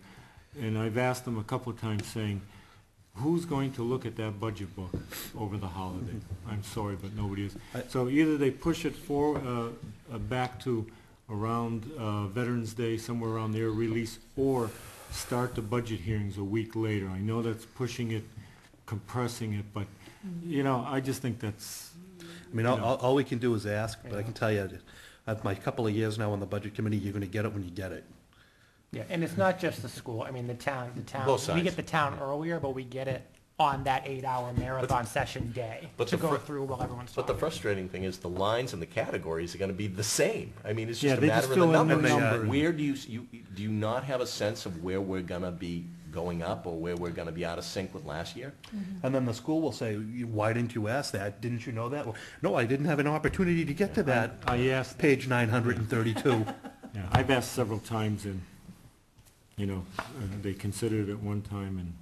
And I've asked them a couple of times saying, who's going to look at that budget book over the holiday? I'm sorry, but nobody is. So either they push it back to around Veterans Day, somewhere around their release, or start the budget hearings a week later. I know that's pushing it, compressing it, but, I just think that's, I mean, all we can do is ask, but I can tell you, my couple of years now on the budget committee, you're gonna get it when you get it. Yeah, and it's not just the school. I mean, the town, Both we sides. get the town earlier, but we get it on that 8-hour marathon session day but to the go fr- through while everyone's But the talking. frustrating thing is the lines and the categories are gonna be the same. I mean, it's Yeah, just a they matter just of the fill in the numbers. numbers. Where do you not have a sense of where we're gonna be going up or where we're gonna be out of sync with last year? And then the school will say, why didn't you ask that? Didn't you know that? Well, no, I didn't have an opportunity to get to that. I asked, Page 932. yeah, I've asked several times, and, they considered it one time, and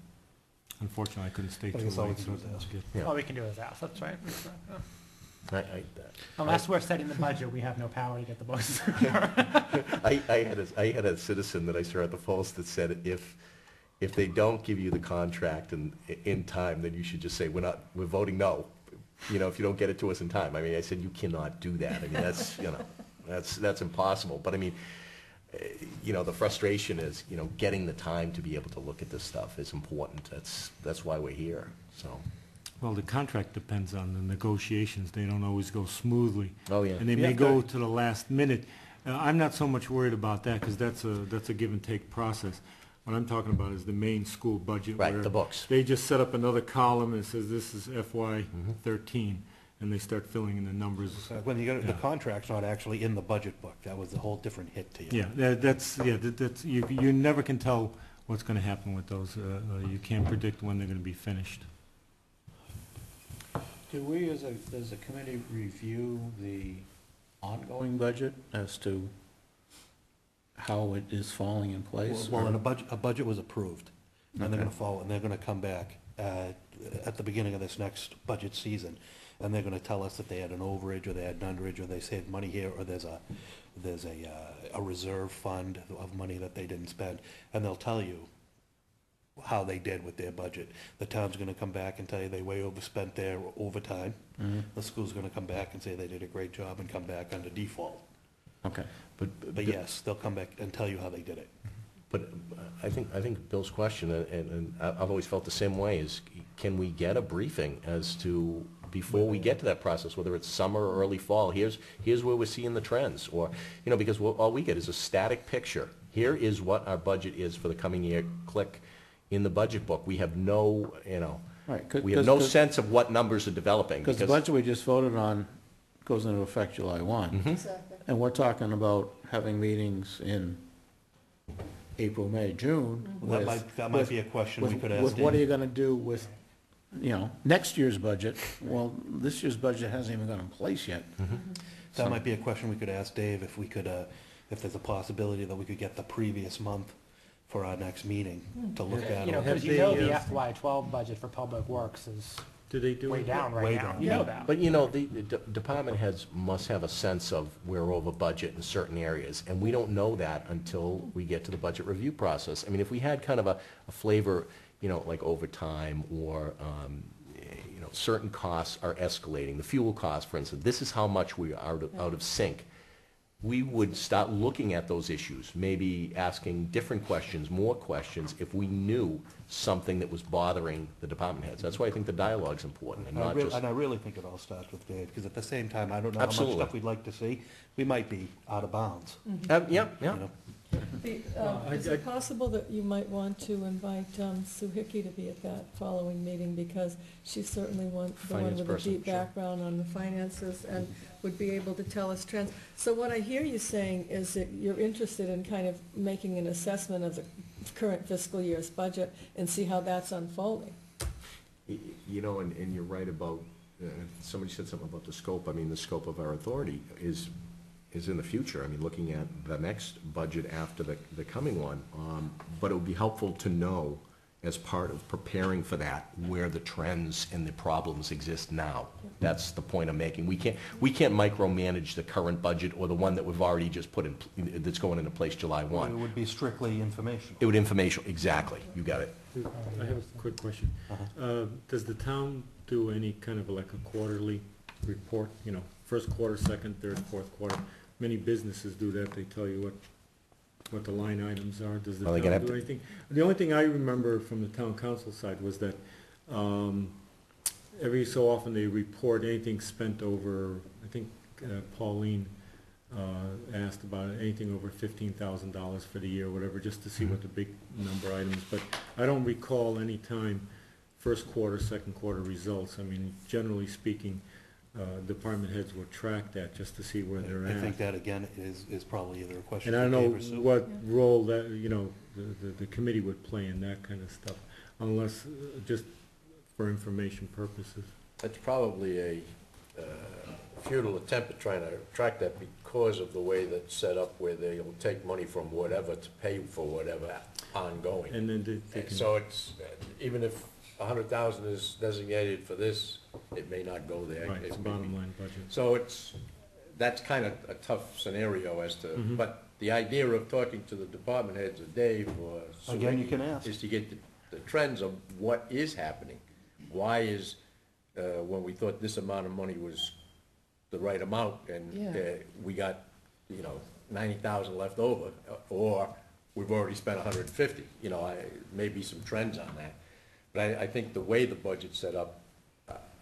unfortunately, I couldn't stay I too guess all we late. can so do is it was ask. good. Yeah. All we can do is ask, that's right. Unless we're setting the budget, we have no power to get the books. I had a citizen that I saw at the Post that said if they don't give you the contract in time, then you should just say, we're voting no, if you don't get it to us in time. I mean, I said, you cannot do that. I mean, that's impossible. But I mean, the frustration is, getting the time to be able to look at this stuff is important. That's why we're here, so. Well, the contract depends on the negotiations. They don't always go smoothly. Oh, yeah. And they may go to the last minute. I'm not so much worried about that, because that's a give and take process. What I'm talking about is the main school budget. Right, where the books. They just set up another column and says, this is FY '13, and they start filling in the numbers. When you get, the Yeah. contract's not actually in the budget book. That was a whole different hit to you. Yeah, that's, you never can tell what's gonna happen with those. You can't predict when they're gonna be finished. Do we, as a committee, review the ongoing budget as to how it is falling in place? Well, or- and a budget was approved, and they're Okay. gonna follow, and they're gonna come back at the beginning of this next budget season, and they're gonna tell us that they had an overage, or they had an underage, or they saved money here, or there's a reserve fund of money that they didn't spend, and they'll tell you how they did with their budget. The town's gonna come back and tell you they way overspent their overtime. Mhm. The school's gonna come back and say they did a great job and come back under default. Okay. But yes, they'll come back and tell you how they did it. But I think Bill's question, and I've always felt the same way, is can we get a briefing as to, before we get to that process, whether it's summer or early fall, here's where we're seeing the trends, or, because all we get is a static picture. Here is what our budget is for the coming year, click in the budget book. We have no, Right. we have no sense of what numbers are developing. Because the budget we just voted on goes into effect July 1. Exactly. And we're talking about having meetings in April, May, June. That might be a question we could ask With what are Dave. you gonna do with, next year's budget? Well, this year's budget hasn't even gone in place yet. That might be a question we could ask Dave, if we could, if there's a possibility that we could get the previous month for our next meeting to look at. You know, them. because you know the FY12 budget for Public Works is Do they do way it? down Way right now. down. You know that. But you know, the department heads must have a sense of we're over budget in certain areas, and we don't know that until we get to the budget review process. I mean, if we had kind of a flavor, you know, like overtime or, you know, certain costs are escalating, the fuel costs, for instance, this is how much we are out of sync. We would start looking at those issues, maybe asking different questions, more questions, if we knew something that was bothering the department heads. That's why I think the dialogue's important, and not just... And I really think it all starts with Dave, because at the same time, I don't know how much Absolutely. stuff we'd like to see. We might be out of bounds, Yeah, you yeah. know? Is it possible that you might want to invite Sue Hickey to be at that following meeting, because she's certainly the one Finance with a person, deep sure. background on the finances and would be able to tell us trends. So what I hear you saying is that you're interested in kind of making an assessment of the current fiscal year's budget and see how that's unfolding. You know, and you're right about, somebody said something about the scope. I mean, the scope of our authority is in the future. I mean, looking at the next budget after the coming one. But it would be helpful to know, as part of preparing for that, where the trends and the problems exist now. That's the point I'm making. We can't micromanage the current budget or the one that we've already just put in, that's going into place July 1. It would be strictly informational. It would informational, exactly. You got it. I have a quick question. Does the town do any kind of like a quarterly report, you know, first quarter, second, third, fourth quarter? Many businesses do that. They tell you what the line items are. Does the Well, they're gonna town have do to- anything? The only thing I remember from the town council side was that every so often they report anything spent over, I think Pauline asked about anything over $15,000 for the year, or whatever, just to see what the big number items. But I don't recall any time first quarter, second quarter results. I mean, generally speaking, department heads will track that just to see where they're I at. think that, again, is probably either a question And I for don't know Dave or Sue. what role that, you know, the committee would play in that kind of stuff, unless, just for information purposes. That's probably a futile attempt at trying to track that because of the way that's set up, where they'll take money from whatever to pay for whatever ongoing. And then they And can, so it's, even if 100,000 is designated for this, it may not go there. right, it's It may bottom be- line budget. So that's kind of a tough scenario as to, Mhm. but the idea of talking to the department heads, or Dave or Sue Again, you Hickey, can ask. is to get the trends of what is happening. Why is, when we thought this amount of money was the right amount, and Yeah. we got, you know, 90,000 left over, or we've already spent 150, you know, maybe some trends on that. But I think the way the budget's set up,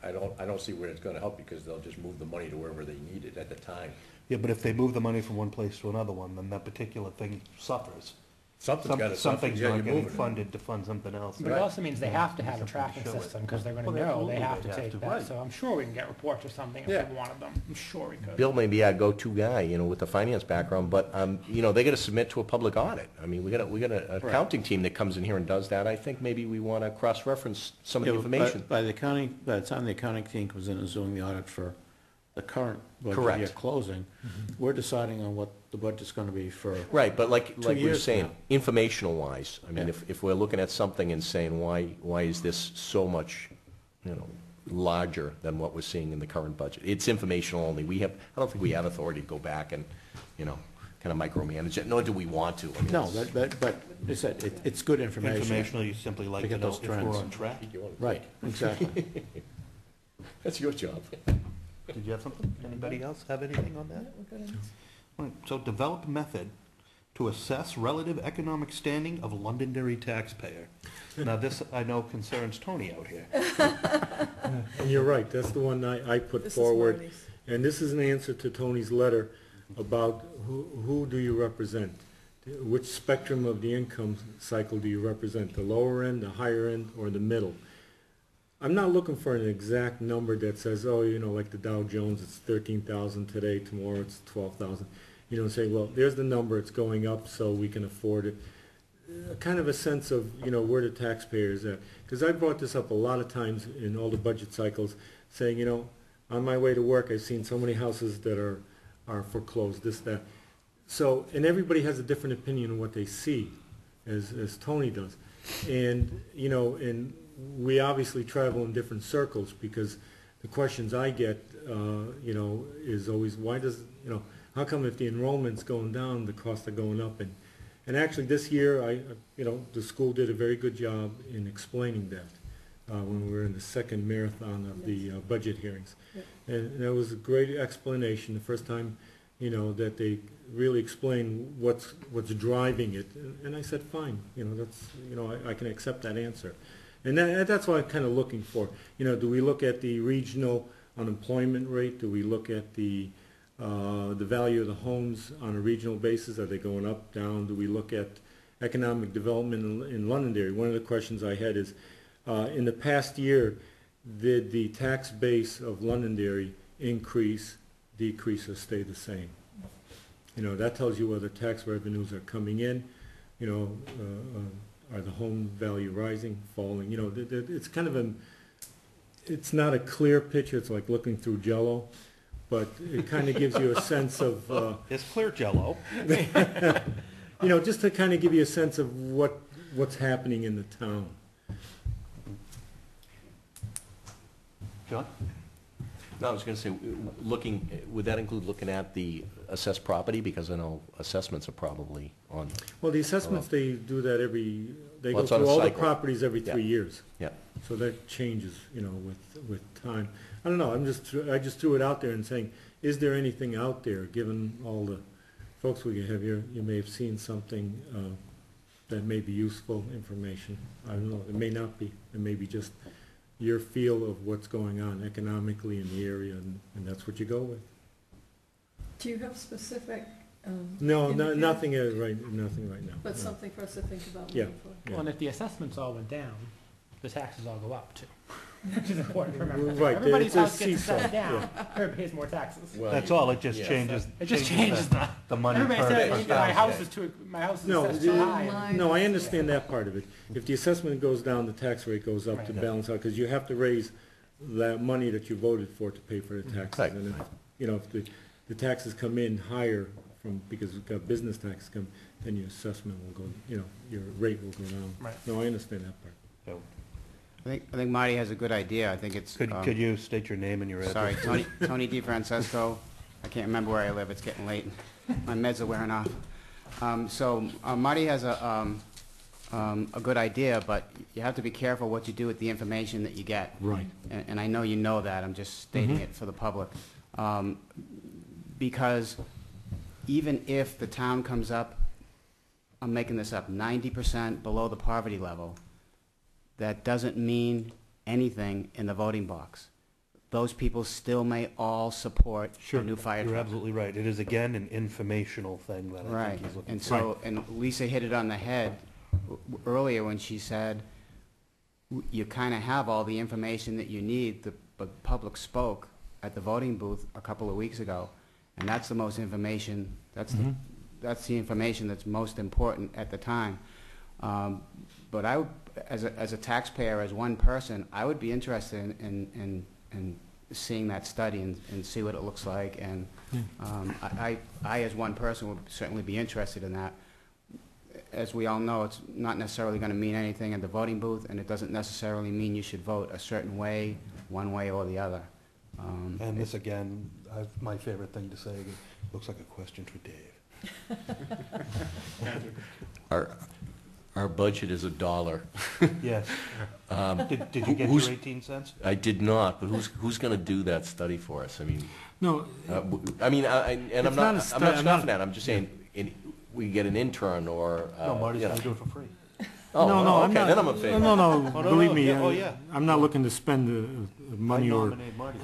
I don't see where it's gonna help, because they'll just move the money to wherever they need it at the time. Yeah, but if they move the money from one place to another one, then that particular thing suffers. Something's Something's yeah, not you're getting moving it. funded to fund something else. But it Right. also means they have to have a Something to tracking show it. system, because they're gonna Well, know they absolutely, have to they have take to, that. right. So I'm sure we can get reports or something if Yeah. we wanted them. I'm sure we could. Bill may be our go-to guy, you know, with the finance background, but, you know, they gotta submit to a public audit. I mean, we got an accounting team that comes in here and does that. I think maybe we wanna cross-reference some of the Yeah, but information. By the time the accounting team comes in and is doing the audit for the current budget Correct. year closing, we're deciding on what the budget's gonna be for. Right, but like we were years saying, now. informational-wise, I mean, Yeah. if we're looking at something and saying, why is this so much, you know, larger than what we're seeing in the current budget? It's informational only. I don't think we have authority to go back and, you know, kind of micromanage it, nor do we want to. I mean, No, it's- but it's good information. Informational, you simply like To to get know those if we're trends. on track. Right, exactly. That's your job. Did you have something? Anybody else have anything on that? We're gonna- Right, so develop a method to assess relative economic standing of Londonderry taxpayer. Now, this, I know, concerns Tony out here. And you're right, that's the one I put This is forward. Marty's. And this is an answer to Tony's letter about who do you represent? Which spectrum of the income cycle do you represent? The lower end, the higher end, or the middle? I'm not looking for an exact number that says, oh, you know, like the Dow Jones, it's 13,000 today, tomorrow it's 12,000. You know, say, well, there's the number, it's going up, so we can afford it. Kind of a sense of, you know, where the taxpayer is at. Because I brought this up a lot of times in all the budget cycles, saying, you know, on my way to work, I've seen so many houses that are foreclosed, this, that. So, and everybody has a different opinion of what they see. as Tony does. And, you know, and we obviously travel in different circles, because the questions I get, you know, is always, why does, you know, how come if the enrollment's going down, the costs are going up? And actually this year, you know, the school did a very good job in explaining that when we were in the second marathon of the budget hearings. Yep. And that was a great explanation, the first time, you know, that they really explained what's driving it. And I said, fine, you know, that's, you know, I can accept that answer. And that's what I'm kind of looking for. You know, do we look at the regional unemployment rate? Do we look at the value of the homes on a regional basis? Are they going up, down? Do we look at economic development in Londonderry? One of the questions I had is, in the past year, did the tax base of Londonderry increase, decrease, or stay the same? You know, that tells you whether tax revenues are coming in, you know, are the home value rising, falling? You know, it's kind of it's not a clear picture. It's like looking through Jell-O, but it kind of gives you a sense of... It's clear Jell-O. you know, just to kind of give you a sense of what's happening in the town. John? No, I was going to say, would that include looking at the assessed property? Because I know assessments are probably on. Well, the assessments, they do that they Well, go it's on through a all the cycle. properties every Yeah. 3 years. Yeah. So that changes, you know, with time. I don't know, I just threw it out there and saying, is there anything out there, given all the folks we have here, you may have seen something that may be useful information. I don't know, it may not be. It may be just your feel of what's going on economically in the area, and that's what you go with. Do you have specific? No, indicators? nothing right now. But no. something for us to think about Yeah. moving forward. Yeah. Well, and if the assessments all went down, the taxes all go up too. Which is important to remember. Right, Everybody's it's a house gets seesaw, assessed down, yeah. everybody pays more taxes. Well, That's all, it just yeah. changes. It just changes the money Everybody per says, per my house thousand. my house is No, assessed too high. no, I understand that part of it. If the assessment goes down, the tax rate goes up to Right. balance out, because you have to raise that money that you voted for to pay for the taxes. Right. And if, you know, if the taxes come in higher because we've got business taxes come, then your assessment will go, you know, your rate will go down. Right. No, I understand that part. So, I think Marty has a good idea. I think it's... Could you state your name and your address? Sorry, Tony DeFrancesco. I can't remember where I live. It's getting late. My meds are wearing off. Marty has a good idea, but you have to be careful what you do with the information that you get. Right. And I know you know that. I'm just stating it for the public. Because even if the town comes up, I'm making this up, 90% below the poverty level, that doesn't mean anything in the voting box. Those people still may all support Sure. a new fire truck. You're absolutely right. It is, again, an informational thing that I Right, think he's looking and for. so, and Lisa hit it on the head earlier when she said, you kind of have all the information that you need. The public spoke at the voting booth a couple of weeks ago, and that's the most information, that's the information that's most important at the time. But I, as a taxpayer, as one person, I would be interested in seeing that study and see what it looks like. And I, as one person, would certainly be interested in that. As we all know, it's not necessarily going to mean anything at the voting booth, and it doesn't necessarily mean you should vote a certain way, one way or the other. And this, again, my favorite thing to say, looks like a question for Dave. Our budget is $1. Yes. Did you get who's- your 18 cents? I did not, but who's going to do that study for us? I mean, No, I'm It's not not a I'm not stu- scoffing at it. I'm just saying, we get an intern or, No, Marty's you know. gonna do it for free. Oh, no, well, I'm okay, not. then I'm in favor. No, no, believe no, me, yeah, oh, yeah. I'm not looking to spend money I or, nominate Marty.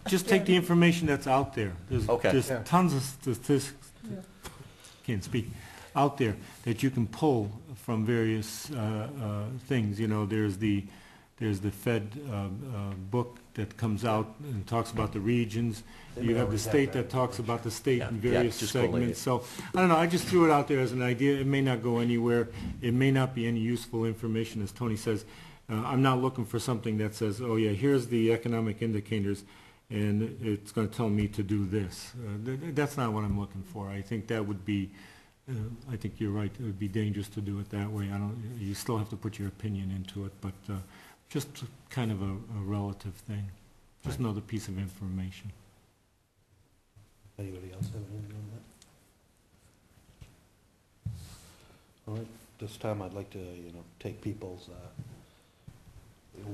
just take the information that's out there. Okay. There's Yeah. tons of statistics, can't speak, out there that you can pull from various things. You know, there's the Fed book that comes out and talks about the regions. You have the state that talks about the state in various just collate segments. it. So, I don't know, I just threw it out there as an idea. It may not go anywhere. It may not be any useful information, as Tony says. I'm not looking for something that says, oh yeah, here's the economic indicators, and it's going to tell me to do this. That's not what I'm looking for. I think that would be I think you're right, it would be dangerous to do it that way. You still have to put your opinion into it, but just kind of a relative thing. Just another piece of information. Anybody else have anything on that? All right, this time I'd like to, take people's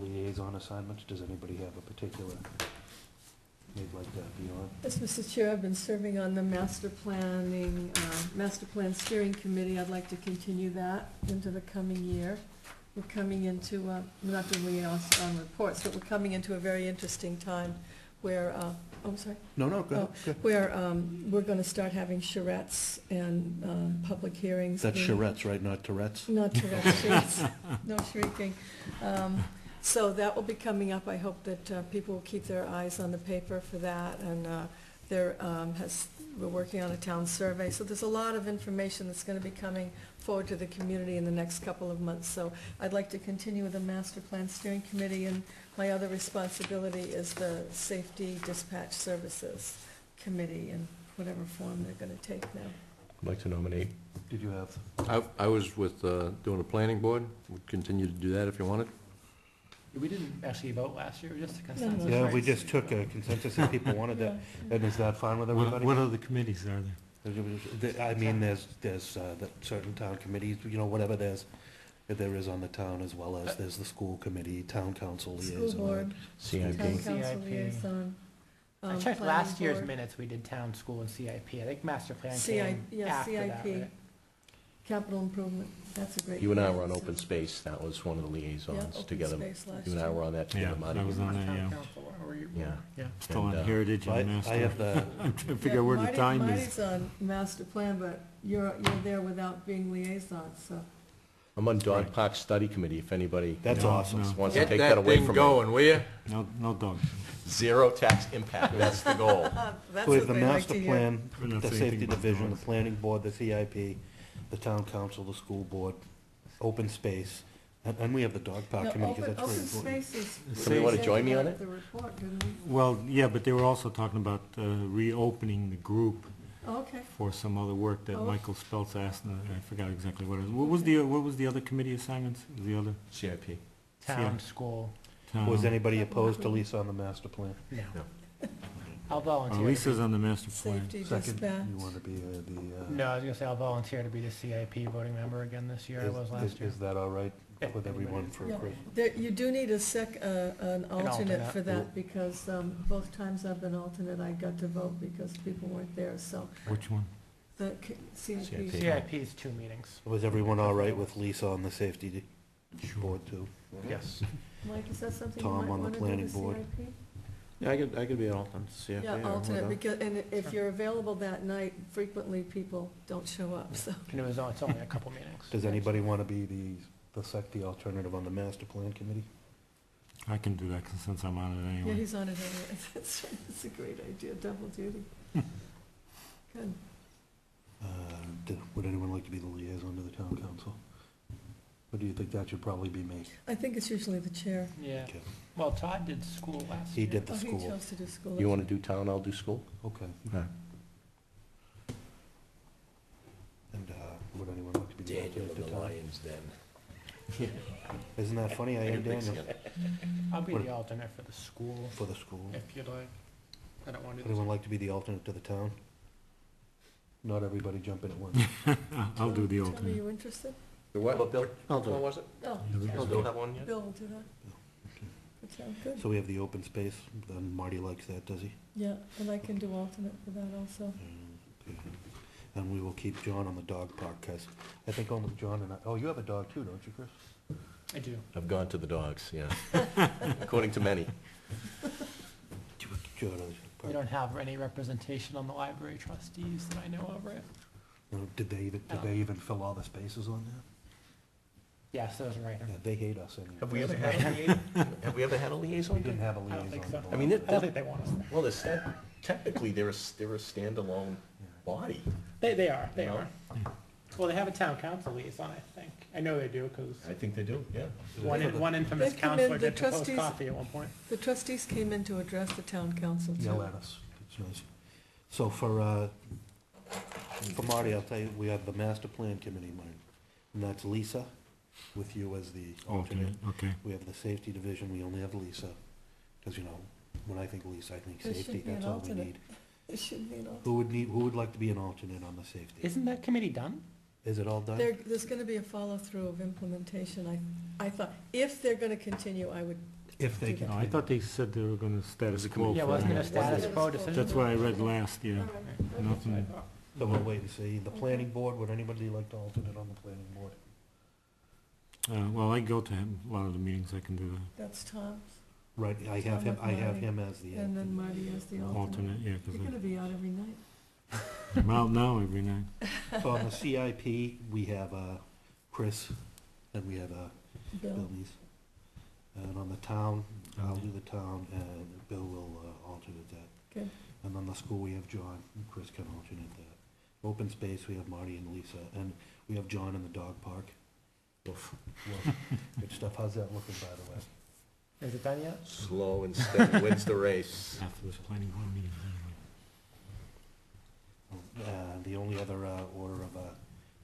liaison assignments. Does anybody have a particular they'd like to be on? Yes, Mr. Chair, I've been serving on the master plan steering committee. I'd like to continue that into the coming year. We're coming into, we're not doing liaison reports, but we're coming into a very interesting time where, I'm sorry. No, go ahead. Where we're going to start having charrettes and public hearings. That's charrettes, right, not Tourette's? Not Tourette's, charrettes. No shrieking. So that will be coming up. I hope that people will keep their eyes on the paper for that. And we're working on a town survey. So there's a lot of information that's going to be coming forward to the community in the next couple of months. So I'd like to continue with the master plan steering committee, and my other responsibility is the safety dispatch services committee in whatever form they're going to take now. I'd like to nominate. Did you have? I was with doing a planning board, would continue to do that if you wanted. We didn't actually vote last year, just a consensus. Yeah, right? we just took a consensus if people wanted that. And is that fine with everybody? What other committees are there? I mean, there's the certain town committees, whatever there is on the town, as well as there's the school committee, town council liaison. School board, CIP. town council CIP. liaison. I checked planning last year's board. minutes, we did town, school, and CIP. I think master plan CIP, came after that, CIP, right? capital improvement, that's a great. You and I were on committee. open space, that was one of the Yeah, liaisons open together. space last You and I year. were on that together, Yeah, Marty. I was on there, Town yeah. council, or were you? Yeah. Yeah. Still on And, Heritage I and Master. I have the, I'm trying to figure out where the time is. Marty's on master plan, but you're there without being liaison, so. I'm on Dog Park Study Committee, if anybody that's No, awesome. no. wants to Get take that that away thing from me. going, will you? No dog. Zero tax impact, that's the goal. That's So we have what the they like master to hear. plan, We're not the saying safety anything about division, the dogs. planning board, the CIP, the town council, the school board, open space, and we have the dog park No, committee, because open, that's very open important. spaces. Somebody we wanna said join me that on at it? The report, didn't we? Well, yeah, but they were also talking about reopening the group Oh, okay. for some other work that Oh. Michael Speltz asked, and I forgot exactly what it was. What was the other committee assignments? The other CIP. Town, school, town? Was anybody opposed to Lisa on the master plan? no. No. I'll volunteer. Lisa's on the master plan. Safety Second, dispatch. you want to be No, I was gonna say I'll volunteer to be the CIP voting member again this year, I was last year. Is that all right Yeah, with everyone everybody. for Yeah. Chris? You do need an alternate alternate. for that, because both times I've been alternate, I got to vote because people weren't there, so Which one? the CIP. CIP. CIP is 2 meetings. Was everyone all right with Lisa on the safety board too? Yes. Mike, is that something you Tom might on the want to do, planning the board. CIP? Yeah, I could be an alternate, see if Yeah, alternate, because, and if you're available that night, frequently people don't show up, so. And it's only a couple meetings. Does anybody want to be the alternative on the master plan committee? I can do that since I'm on it Yeah, anyway. he's on it anyway. It's a great idea, double duty. Good. Would anyone like to be the liaison to the town council? Or do you think that should probably be me? I think it's usually the chair. Yeah. Okay. Well, Todd did school last He year. did the Oh, he school. chose to do school. You want to do town, I'll do school? Okay. Okay. And would anyone like to be the alternate to town? Lions Den. Isn't that funny? I am Daniel I'll be What- the alternate for the school, for the school. if you'd like. I don't want to Would do anyone like to be the alternate to the town? Not everybody jump in at once. I'll do the Tell me, alternate. you interested? The what? Bill? I'll do What it. was it? Oh, You still have one yet? Bill will do that. That sounds good. So we have the open space, then Marty likes that, does he? Yeah, and I can do alternate for that also. Okay. And we will keep John on the dog park, because I think only John and I, oh, you have a dog too, don't you, Chris? I do. I've gone to the dogs, yeah. According to many. John, We don't have any representation on the library trustees that I know of, right? did they even fill all the spaces on there? Yes, that was right. Yeah, they hate us anyway. Have we ever had a liaison? Have we ever had a We liaison? didn't have a I don't think liaison. so. I mean, I don't think they want us there. well, technically, they're a standalone body. They are. You know? Well, they have a town council liaison, I think. I know they do, because I think they do, yeah. one infamous They've come in, counselor the did propose trustees- coffee at one point. The trustees came in to address the town council too. Yell at us, it's nice. So for, For Marty, I'll tell you, we have the master plan committee, Marty, and that's Lisa, with you as the alternate. Alternate, okay. We have the safety division, we only have Lisa, because, you know, when I think Lisa, I think There should safety, be an that's all we alternate. need. It should be an alternate. Who would like to be an alternate on the safety? Isn't that committee done? Is it all done? There's gonna be a follow-through of implementation. I thought, if they're gonna continue, I would, If they do can. that. No, I thought they said they were gonna status quo. Yeah, for wasn't it now. a status quo decision? That's what I read last, yeah. All right, that's what I Nothing. thought. So we'll wait and see. The planning board, would anybody like to alternate on the planning board? Well, I go to him, a lot of the meetings, I can do that. That's Tom's, Right, I have him as the. and then Marty as the alternate. Alternate, yeah, You're gonna be out every night. I'm out now every night. So on the CIP, we have Chris, and we have Bill Bill, Neese. And on the town, I'll do the town, and Bill will alternate that. good. And on the school, we have John, and Chris can alternate that. Open space, we have Marty and Lisa, and we have John in the dog park. Oof. Well, good stuff. How's that looking, by the way? Is it done yet? Slow and steady wins the race. After this planning board meeting, anyway. The only other order of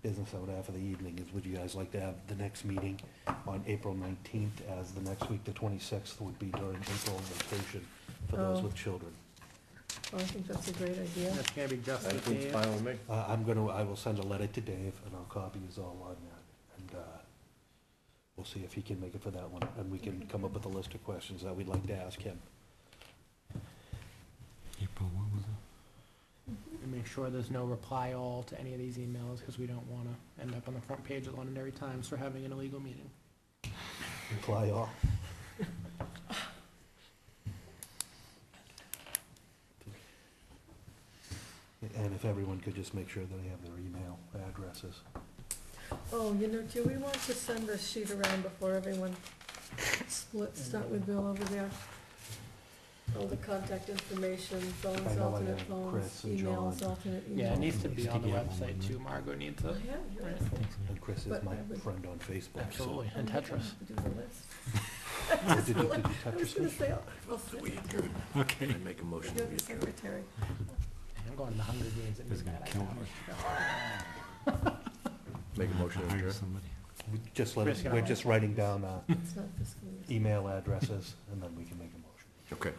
business I would have for the evening is, would you guys like to have the next meeting on April 19th, as the next week, the 26th, would be during April vacation for those Oh. with children? Well, I think that's a great idea. That's gonna be just I the think it's fine with me. I will send a letter to Dave, and I'll copy you all on that, and we'll see if he can make it for that one, and we can come up with a list of questions that we'd like to ask him. April, what was it? And make sure there's no reply all to any of these emails, because we don't wanna end up on the front page of Londonderry Times for having an illegal meeting. Reply all. And if everyone could just make sure that they have their email addresses. Oh, do we want to send a sheet around before everyone splits? Start with Bill over there. All the contact information, I phones, know I alternate have phones, Chris and emails, John. alternate emails. Yeah, it needs to be on the Sticky out one, website wouldn't too. Margot needs I it. have yours. Right. And Chris is But my I would- friend on Facebook, so. Absolutely, and Tetris. Do the list. Oh, did you I was Tetris gonna me? say, I'll send it. Okay. I make a motion You're to the adjourn. secretary. I'm going to the Hunger Games at This is gonna midnight. kill I me. Make a motion to Hire adjourn. somebody. We're just writing down It's not fiscal year. email addresses, and then we can make a motion. Okay.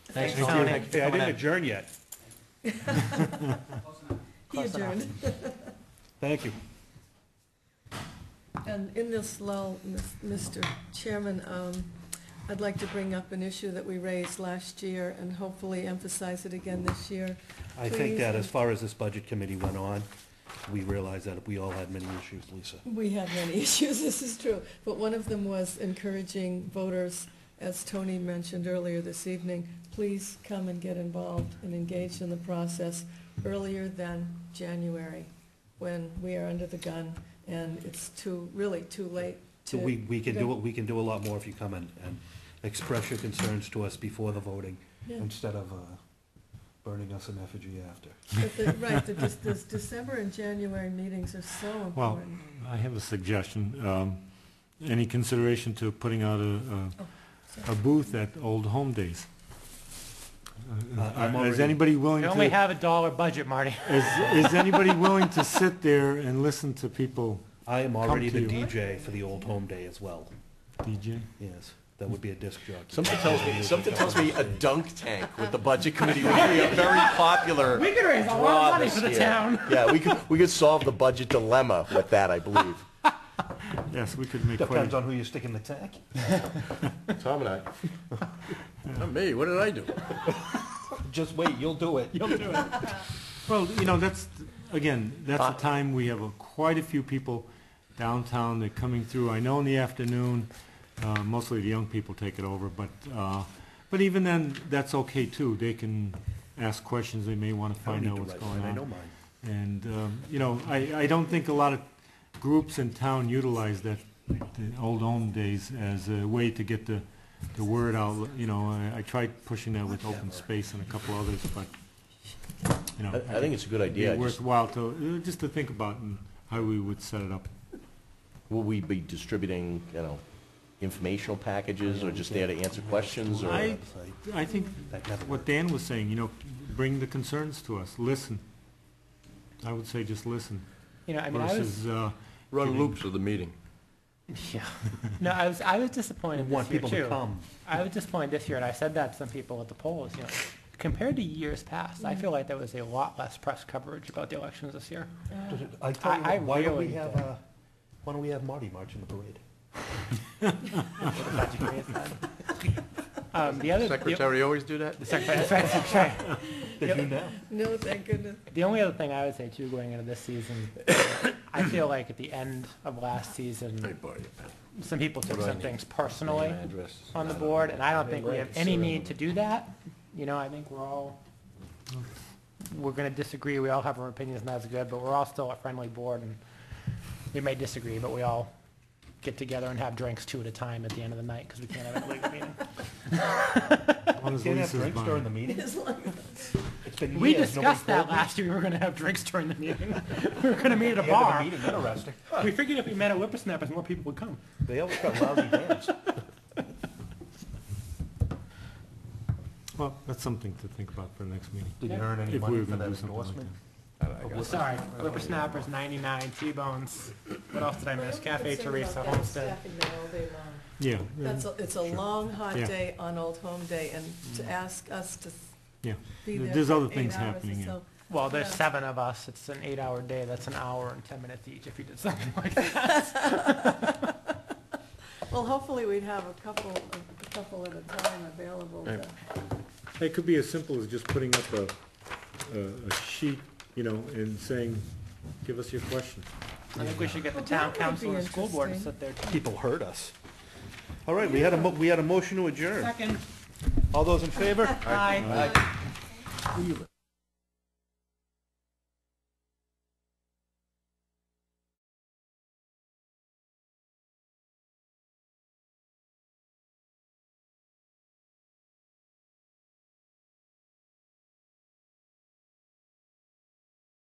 Thanks, Thank Tony. you. Hey, I didn't adjourn yet. He Close enough. adjourned. Thank you. And in this lull, Mr. Chairman, I'd like to bring up an issue that we raised last year and hopefully emphasize it again this year. I think that as Please. far as this budget committee went on, we realized that we all had many issues, Lisa. We had many issues, this is true, but one of them was encouraging voters, as Tony mentioned earlier this evening, please come and get involved and engaged in the process earlier than January, when we are under the gun and it's really too late So to. we can do a lot more if you come in and express your concerns to us before the voting, Yeah. instead of burning us in effigy after. But right, the December and January meetings are so Well, important. I have a suggestion. Any consideration to putting out a booth at Old Home Days? I'm Is already- anybody willing We only to, have $1 budget, Marty. is anybody willing to sit there and listen to people I am already to the you. DJ for the Old Home Day as well. DJ? Yes, that would be a disc jockey. Something tells me a dunk tank with the budget committee would be a very popular We could raise a lot draw of money this for the year. town. Yeah, we could solve the budget dilemma with that, I believe. Yes, we could make quite Depends a... on who you stick in the tank. Tom and I. Not me, what did I do? Just wait, you'll do it. Well, that's, again, that's a time we have quite a few people downtown that are coming through. I know in the afternoon, mostly the young people take it over, but even then, that's okay too. They can ask questions, they may want to I don't find need out to what's write going mine, I on. know mine. And, I don't think a lot of groups in town utilize that, the Old Home Days as a way to get the word out. I tried pushing that with open space and a couple others, but, I think it's a good it'd be idea. worthwhile just to think about and how we would set it up. Will we be distributing, informational packages or just there to answer questions or? I think That never what Dan was saying, bring the concerns to us, listen. I would say just listen You know, I mean, I was, versus, Run Giving- loops of the meeting. yeah. No, I was disappointed Want this year people to too. come. I was disappointed this year, and I said that to some people at the polls, you know, compared to years past, I feel like there was a lot less press coverage about the elections this year. I tell you I what, why don't we really have, did. why don't we have Marty march in the parade? The other, Secretary always do that? the secretary, that's right, secretary. They do now. No, thank goodness. The only other thing I would say too, going into this season, I feel like at the end of last season, borrow your pen. some people took What do I some need? things personally Name, address. on the board, and I don't think we have any need to do that. You know, I think we're gonna disagree, we all have our opinions, and that's good, but we're all still a friendly board, and we may disagree, but we all get together and have drinks 2 at a time at the end of the night, because we can't have a legal meeting. as long as Can't have Lisa's drinks buying. during the meeting? As long It's been We years, nobody discussed that told me. last year, we were gonna have drinks during the meeting. We were gonna meet at a The end of the bar. meeting, interesting. We figured if we met at Whippersnappers, more people would come. They always got lousy bands. Well, that's something to think about for the next meeting. Did you earn any If we money were for gonna that do something like endorsement? Sorry, Whippersnappers, 99, T-Bones. What else did I miss? Cafe Teresa, Homestead. Yeah. It's a long, hot Yeah. day on Old Home Day, and to ask us to Yeah. be there There's for other 8 things hours or happening, yeah. so. Well, there's Yeah. 7 of us. It's an 8-hour day. That's an hour and 10 minutes each if you did something like that. Well, hopefully we'd have a couple at a time available. It could be as simple as just putting up a sheet, and saying, give us your question. I think we should get the Well, town that might council be and the school board to interesting. sit there too. People heard us. All right, we had a motion to adjourn. Second. All those in favor? Aye. Aye.